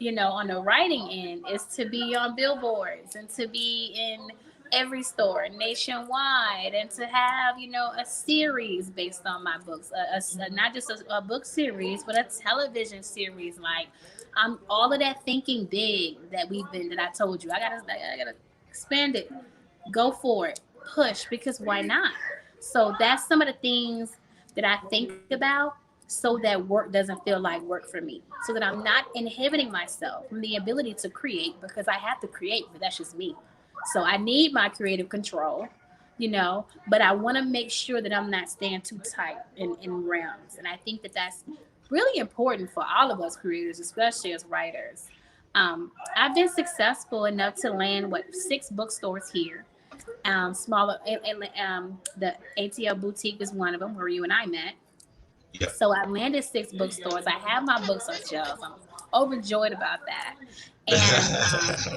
on the writing end, is to be on billboards and to be in every store nationwide, and to have a series based on my books, not just a book series, but a television series. Like, all of that thinking big that I told you, I gotta expand it, go for it, push, because why not? So that's some of the things that I think about, so that work doesn't feel like work for me, so that I'm not inhibiting myself from the ability to create, because I have to create, but that's just me. So I need my creative control, but I want to make sure that I'm not staying too tight in realms. And I think that that's really important for all of us creators, especially as writers. I've been successful enough to land, what, 6 bookstores here. Smaller, the ATL Boutique is one of them, where you and I met. Yep. So I landed 6 bookstores. I have my books on shelves. I'm overjoyed about that. And,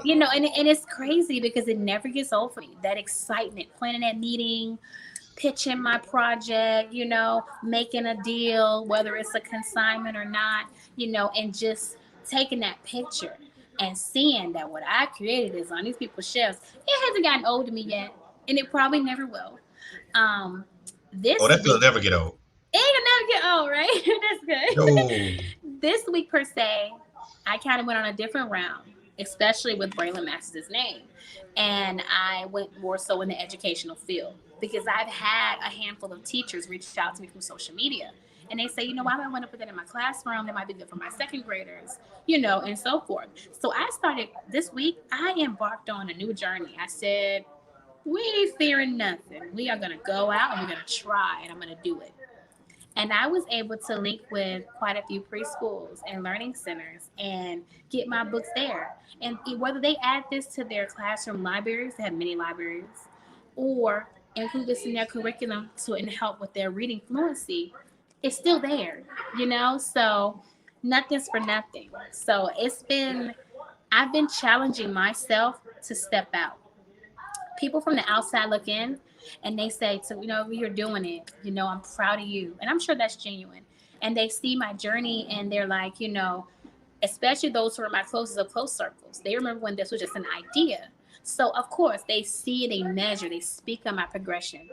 and it's crazy because it never gets old for me. That excitement, planning that meeting, pitching my project, making a deal, whether it's a consignment or not, and just taking that picture and seeing that what I created is on these people's shelves. It hasn't gotten old to me yet, and it probably never will. Um, Oh, this that feeling week, never get old. it ain't gonna never get old, right? That's No. good. This week, per se, I kind of went on a different round, especially with Braylon Masters' name. And I went more so in the educational field, because I've had a handful of teachers reach out to me through social media. And they say, why do I want to put that in my classroom? That might be good for my second graders, and so forth. So I started this week, I embarked on a new journey. I said, we ain't fearing nothing. We are going to go out and we're going to try, and I'm going to do it. And I was able to link with quite a few preschools and learning centers and get my books there. And whether they add this to their classroom libraries, they have many libraries, or include this in their curriculum to and help with their reading fluency, it's still there, So nothing's for nothing. So I've been challenging myself to step out. People from the outside look in, and they say, so you're doing it, I'm proud of you, and I'm sure that's genuine. And they see my journey, and they're like, especially those who are my closest of close circles, they remember when this was just an idea. So of course they see, they measure, they speak on my progression.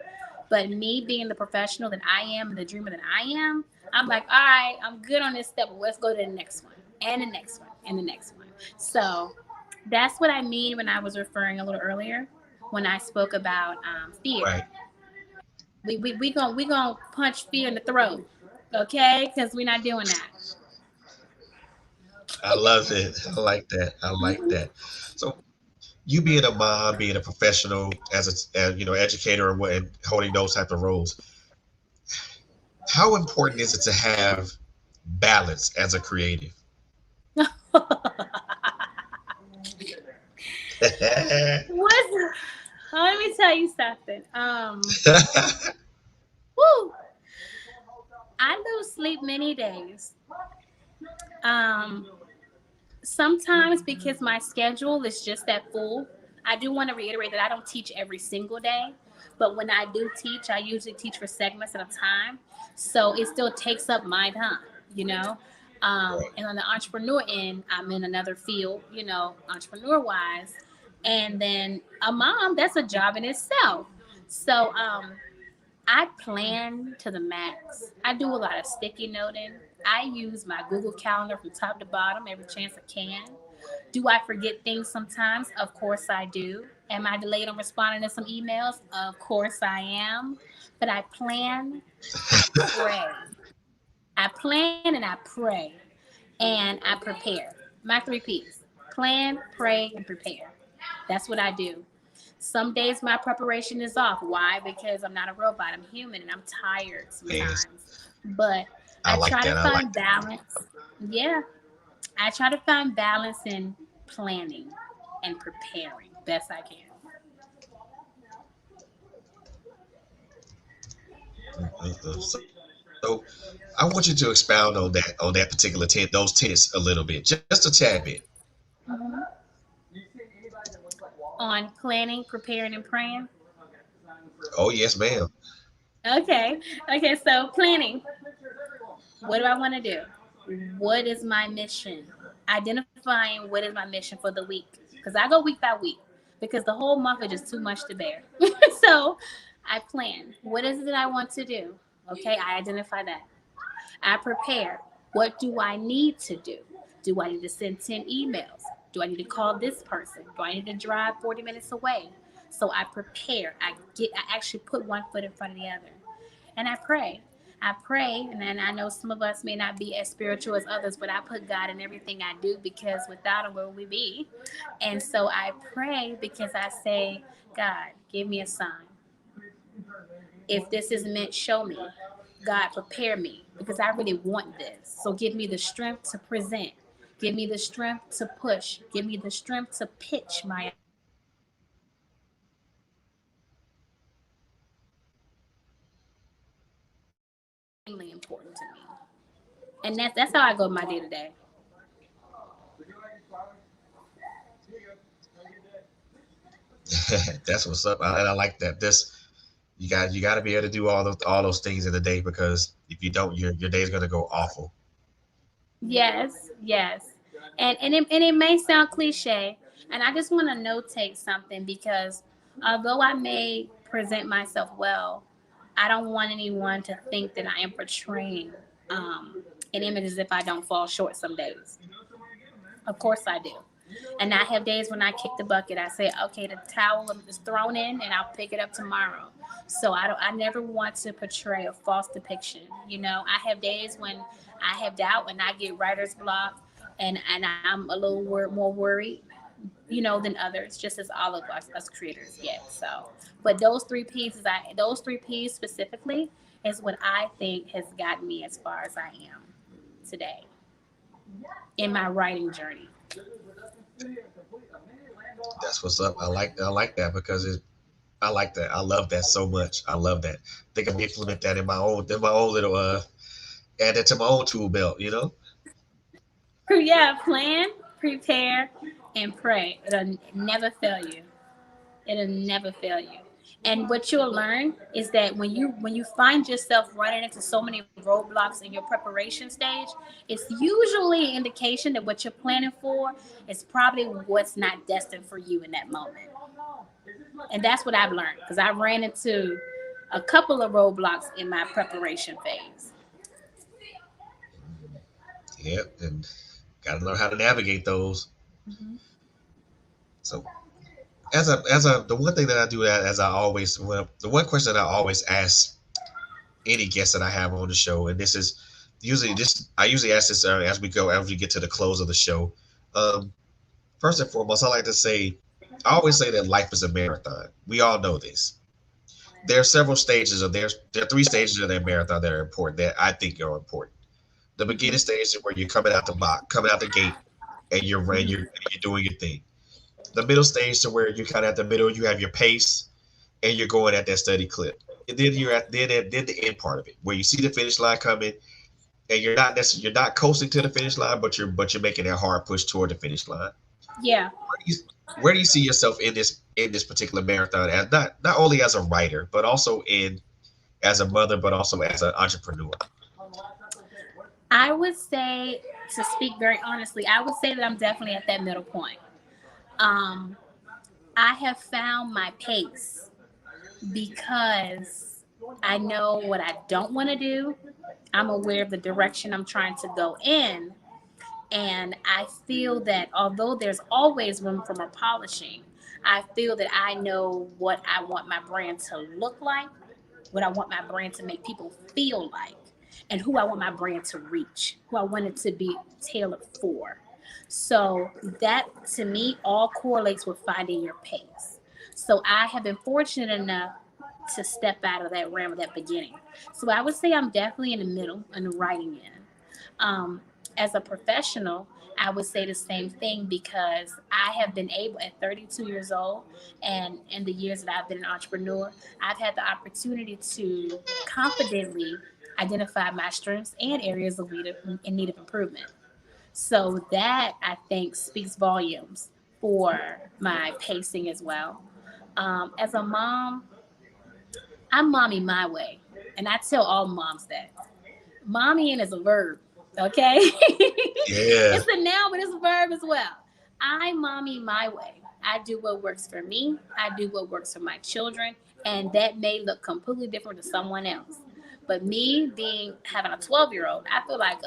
But me being the professional that I am and the dreamer that I am, I'm like, all right, I'm good on this step, but let's go to the next one, and the next one, and the next one. So that's what I mean when I was referring a little earlier, when I spoke about fear. Right. We gonna punch fear in the throat, okay? Because we're not doing that. I love it. I like that. I like that. So you being a mom, being a professional as educator and holding those type of roles, how important is it to have balance as a creative? What's Let me tell you something. Woo, I lose sleep many days. Um, Sometimes because my schedule is just that full. I do want to reiterate that I don't teach every single day, but when I do teach, I usually teach for segments at a time. So it still takes up my time, you know? Right. And on the entrepreneur end, I'm in another field, entrepreneur wise. And then a mom, that's a job in itself. So I plan to the max. I do a lot of sticky noting. I use my Google Calendar from top to bottom every chance I can. Do I forget things sometimes? Of course I do. Am I delayed on responding to some emails? Of course I am. But I plan, I pray. I plan and I pray and I prepare. My three P's: plan, pray, and prepare. That's what I do. Some days my preparation is off. Why? Because I'm not a robot. I'm human and I'm tired Yes, sometimes. But I I like try to that. I like find balance. Yeah. I try to find balance in planning and preparing best I can. that. So I want you to expound on that particular those tenets a little bit, just a tad bit. Mhm. On planning, preparing, and praying. Oh yes, ma'am. Okay. Okay. So planning. What do I want to do? What is my mission? Identifying what is my mission for the week. Because I go week by week. Because the whole month is just too much to bear. So I plan. What is it I want to do? Okay, I identify that. I prepare. What do I need to do? Do I need to send 10 emails? Do I need to call this person? Do I need to drive 40 minutes away? So I prepare. I actually put one foot in front of the other. And I pray. I pray, and then I know some of us may not be as spiritual as others, but I put God in everything I do because without Him, where would we be? And so I pray because I say, God, give me a sign. If this is meant, show me. God, prepare me because I really want this. So give me the strength to present. Give me the strength to push. Give me the strength to pitch my idea. And give me the strength to execute it. That's extremely important to me. And that's how I go my day to day. That's what's up, and I like that. This you got to be able to do all those things in the day because if you don't, your day's gonna go awful. Yes, yes. And it may sound cliche, and I just want to notate something because although I may present myself well, I don't want anyone to think that I am portraying an image as if I don't fall short some days. Of course I do. And I have days when I kick the bucket. I say, okay, the towel is thrown in and I'll pick it up tomorrow. So I never want to portray a false depiction. I have days when I have doubt and I get writer's block and I'm a little more worried, than others, just as all of us creators get. So, but those three P's specifically is what I think has gotten me as far as I am today in my writing journey. That's what's up. I like that because I like that. I love that so much. I love that. I think I'm gonna implement that in my own little add that to my own tool belt. You know. Yeah, plan, prepare, and pray. It'll never fail you. It'll never fail you. And what you'll learn is that when you find yourself running into so many roadblocks in your preparation stage, it's usually an indication that what you're planning for is probably what's not destined for you in that moment. And that's what I've learned because I ran into a couple of roadblocks in my preparation phase. Yep, and got to learn how to navigate those. Mhm. So the one thing that I do as I always the one question that I always ask any guest that I have on the show, and this is usually this I usually ask this as we get to the close of the show. Um, First and foremost, I like to say I always say that life is a marathon. We all know this. There are several stages of there are three stages of that marathon that are important that I think are important. The beginning Mhm. stage is where you're coming out the gate, and you're doing your thing. The middle stage to where you're kind of at the middle, you have your pace, and you're going at that steady clip. And then then the end part of it, where you see the finish line coming, and you're not coasting to the finish line, but you're making that hard push toward the finish line. Yeah. Where do you, where do you see yourself in this particular marathon as not only as a writer, but also in as a mother, but also as an entrepreneur? I would say, to speak very honestly, I would say that I'm definitely at that middle point. Um, I have found my pace because I know what I don't want to do. I'm aware of the direction I'm trying to go in. And I feel that although there's always room for more polishing, I feel that I know what I want my brand to look like, what I want my brand to make people feel like, and who I want my brand to reach, who I want it to be tailored for. So that to me all correlates with finding your pace. So I have been fortunate enough to step out of that realm of that beginning. So I would say I'm definitely in the middle in the writing end. Um, as a professional, I would say the same thing because I have been able at 32 years old and in the years that I've been an entrepreneur, I've had the opportunity to confidently identify my strengths and areas of in need of improvement. So that I think speaks volumes for my pacing as well. As a mom, I'm mommy my way, and I tell all moms that. Mommying is a verb, okay? Yeah. It's a noun, but it's a verb as well. I mommy my way. I do what works for me. I do what works for my children, and that may look completely different to someone else. But me being having a 12-year-old, I feel like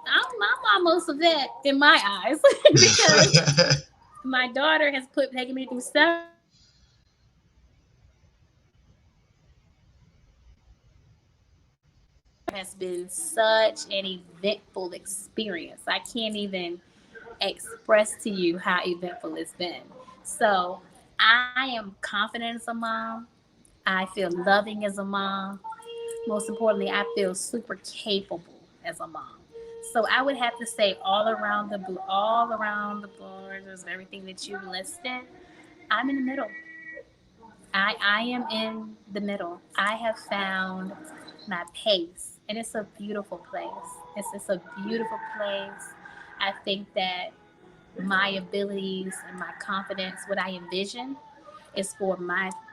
I'm most of that in my eyes because my daughter has put taken me through several has been such an eventful experience. I can't even express to you how eventful it's been. So I am confident as a mom. I feel loving as a mom. Most importantly, I feel super capable as a mom. So I would have to say all around the borders of everything that you listed, I'm in the middle. I am in the middle. I have found my pace, and it's a beautiful place. It's a beautiful place. I think that my abilities and my confidence, what I envision, is for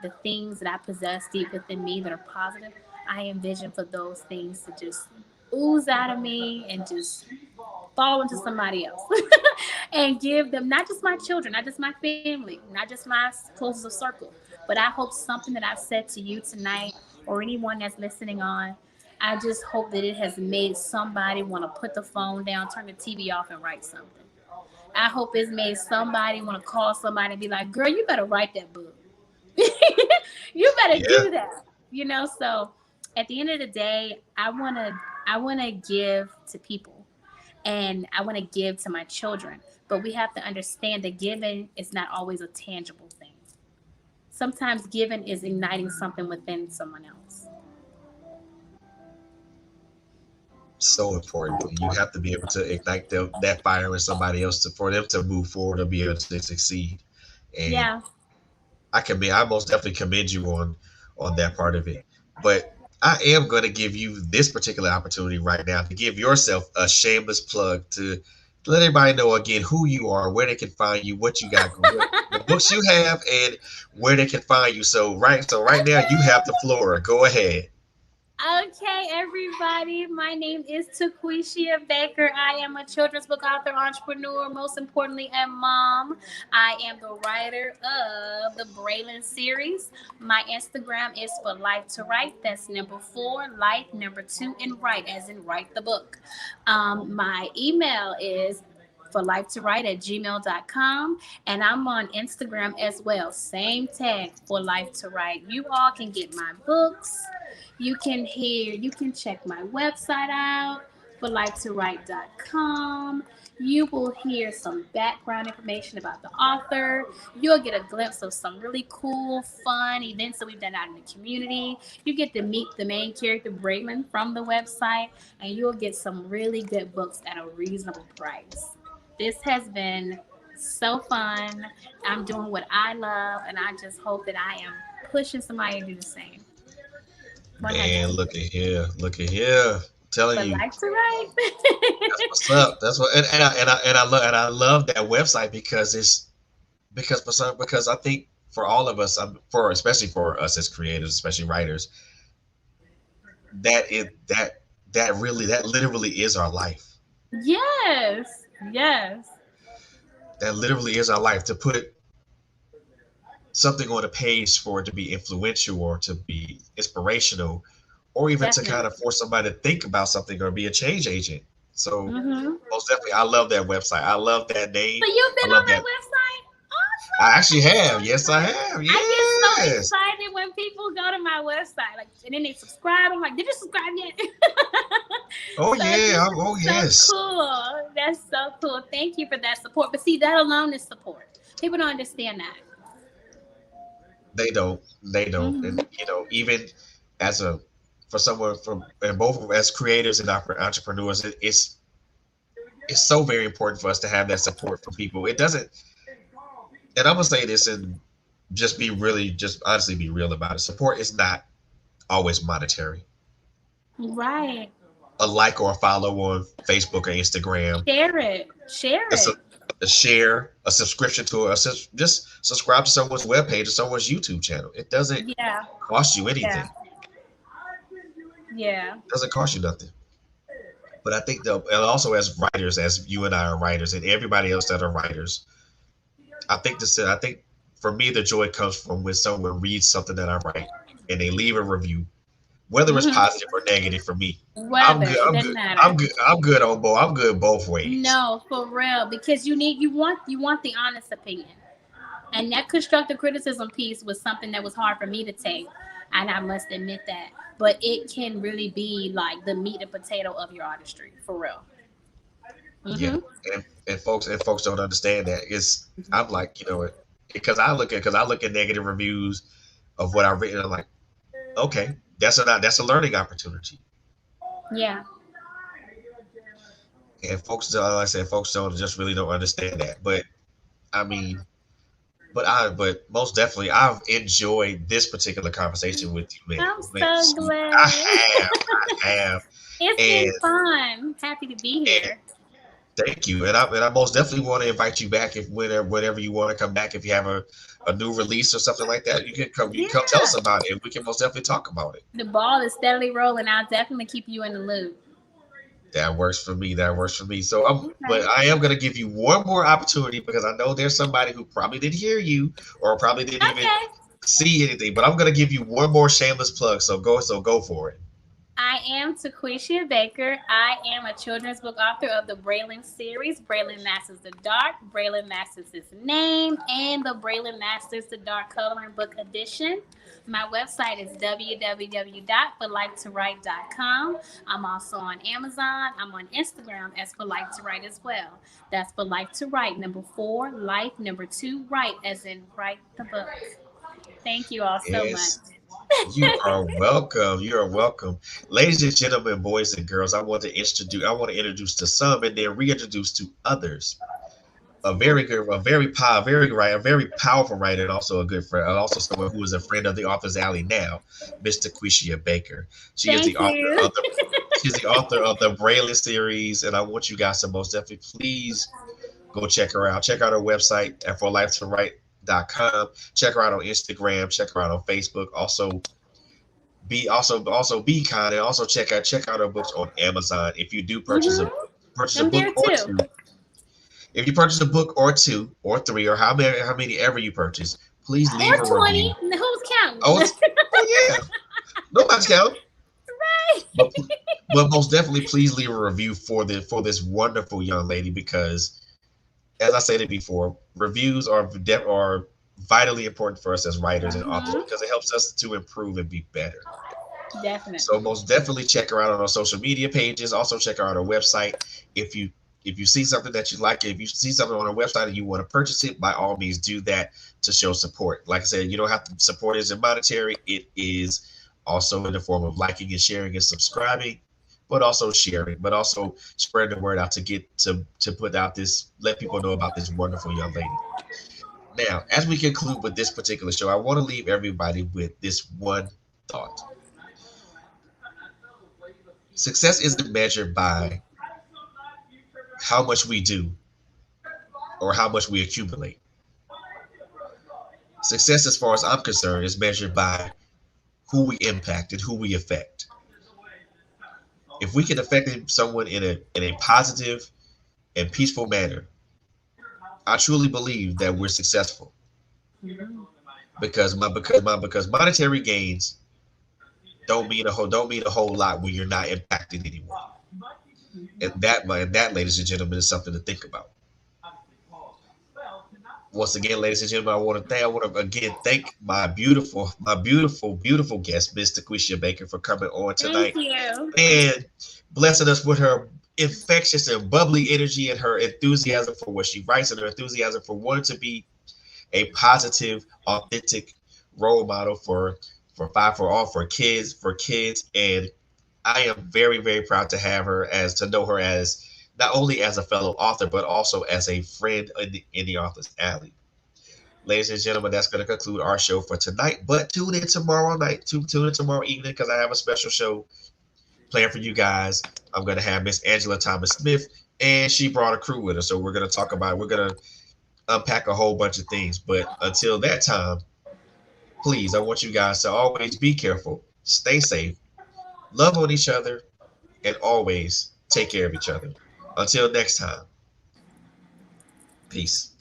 the things that I possess deep within me that are positive. I envision for those things to just ooze out of me and just fall into somebody else and give them not just my children, not just my family, not just my closest circle, but I hope something that I've said to you tonight or anyone that's listening on, I just hope that it has made somebody want to put the phone down, turn the TV off, and write something. I hope it's made somebody want to call somebody and be like, girl, you better write that book. You better Yeah. do that. So at the end of the day, I wanna give to people and I want to give to my children. But we have to understand that giving is not always a tangible thing. Sometimes giving is igniting something within someone else. So important. You have to be able to ignite that fire in somebody else for them to move forward and be able to succeed. And Yeah. I most definitely commend you on that part of it. But I am going to give you this particular opportunity right now to give yourself a shameless plug to let everybody know again who you are, where they can find you, what you got, what books you have, and where they can find you. So right now you have the floor. Go ahead. Okay, everybody. My name is Tequisha Baker. I am a children's book author, entrepreneur, most importantly, a mom. I am the writer of the Braylon series. My Instagram is for Life to Write. That's number 4, life, number 2, and write, as in write the book. My email is for life to write at gmail.com, and I'm on Instagram as well, same tag, for life to write. You all can get my books, you can check my website out for life2write.com. You will hear some background information about the author. You'll get a glimpse of some really cool, fun events that we've done out in the community. You get to meet the main character, Braylon, from the website, and you'll get some really good books at a reasonable price. This has been so fun. I'm doing what I love, and I just hope that I am pushing somebody to do the same. Man, 100. look at here. I'm telling But you, like to write. that's what's up. That's what, and I love that website because because I think for all of us, for especially for us as creators, especially writers, that it that literally is our life. Yes. Yes. That literally is our life. To put something on a page for it to be influential or to be inspirational, or even to kind of Definitely. force somebody to think about something or be a change agent. So Mm-hmm. most definitely, I love that website. I love that name. So you've I been love on that that. website? I actually have. Awesome. Yes, I have. I get so Yes. excited when people go to my website, like, and then they subscribe. I'm like, did you subscribe yet? Oh So yeah. this Oh is so yes. cool. That's so cool. Thank you for that support. But see, that alone is support. People don't understand that. They don't. They don't. And Hmm. even as a for someone from and both as creators and entrepreneurs, it's so very important for us to have that support from people. It doesn't. And I'm gonna say this and just be really, just honestly be real about it. Support is not always monetary. Right. A like or a follow on Facebook or Instagram, Share it. Share a, it. a share, a subscription to just subscribe to someone's webpage or someone's YouTube channel. It doesn't Yeah. cost you Yeah. anything. Yeah. It doesn't cost you nothing. But I think and also as writers, as you and I are writers, and everybody else that are writers, I think for me the joy comes from when someone reads something that I write and they leave a review, whether it's Hmm. positive or negative. For me, I'm Whether good. it I'm doesn't good. matter. I'm good. I'm good on both. I'm good both ways. No, for real, because you want the honest opinion, and that constructive criticism piece was something that was hard for me to take, and I must admit that. But it can really be like the meat and potato of your artistry, for real. Yeah, Hmm. and folks don't understand that. It's I'm like because I look at negative reviews of what I've written. I'm like, okay, that's a learning opportunity. Yeah. And folks, like I said, folks don't just really don't understand that. But I mean, but most definitely, I've enjoyed this particular conversation with you, man. I'm Man, so I glad. have, I have, It's and been fun. Happy to be and here. thank you. And I most definitely want to invite you back if whenever you want to come back. If you have a new release or something like that, you can come. You can come tell us Yeah. about it, and we can most definitely talk about it. The ball is steadily rolling. I'll definitely keep you in the loop. That works for me. That works for me. So but Okay. I am gonna give you one more opportunity because I know there's somebody who probably didn't hear you or probably didn't even Okay. see anything. But I'm gonna give you one more shameless plug. So go for it. I am Tequisha Baker. I am a children's book author of the Braylon series, Braylon Masters the Dark, Braylon Masters his name, and the Braylon Masters the Dark Coloring Book Edition. My website is www.forlifetowrite.com. I'm also on Amazon. I'm on Instagram as For Life to Write as well. That's For Life to Write, number 4, life, number 2, write, as in write the book. Thank you all so much. Yes. You are welcome. You are welcome. Ladies and gentlemen, boys and girls, I want to introduce to some and then reintroduce to others. A very good, a very powerful writer, and also a good friend, and also someone who is a friend of the Author's Alley now, Miss Tequisha Baker. She is the Thank author you. of the she's the author of the Braille series, and I want you guys to most definitely please go check her out. Check out her website at forlifetowrite.com. Check her out on Instagram. Check her out on Facebook. Also be kind and also check out her books on Amazon. If you do Hmm. purchase a I'm there book or too. two, if you purchase a book or two or three or how many ever you purchase, please leave a Or review. 20. Who's counting? Oh, oh yeah, nobody's counting. But but most definitely, please leave a review for this wonderful young lady because, as I stated before, reviews are vitally important for us as writers and authors Hmm. because it helps us to improve and be better. So Definitely. most definitely check her out on our social media pages. Also check her out on our website. If you if you see something that you like, if you see something on our website and you want to purchase it, by all means do that to show support. Like I said, you don't have to support it as monetary. It is also in the form of liking and sharing and subscribing, but also sharing, but also spreading the word out to put out this, let people know about this wonderful young lady. Now, as we conclude with this particular show, I want to leave everybody with this one thought. Success isn't measured by how much we do or how much we accumulate. Success, as far as I'm concerned, is measured by who we impact and who we affect. If we can affect someone in a positive and peaceful manner, I truly believe that we're successful. Mhm. because monetary gains don't mean a whole lot when you're not impacting anyone. And that, ladies and gentlemen, is something to think about. Once again, ladies and gentlemen, I want to again thank beautiful guest, Miss Tequisha Baker, for coming on Thank tonight you. and blessing us with her infectious and bubbly energy and her enthusiasm for what she writes and her enthusiasm for wanting to be a positive, authentic role model for kids. And I am very proud to have her as to know her as not only as a fellow author but also as a friend in the author's alley. Ladies and gentlemen, that's going to conclude our show for tonight. But tune in tomorrow evening because I have a special show planned for you guys. I'm going to have Miss Angela Thomas Smith, and she brought a crew with her. So we're going to unpack a whole bunch of things. But until that time, please, I want you guys to always be careful, stay safe, love on each other, and always take care of each other. Until next time, peace.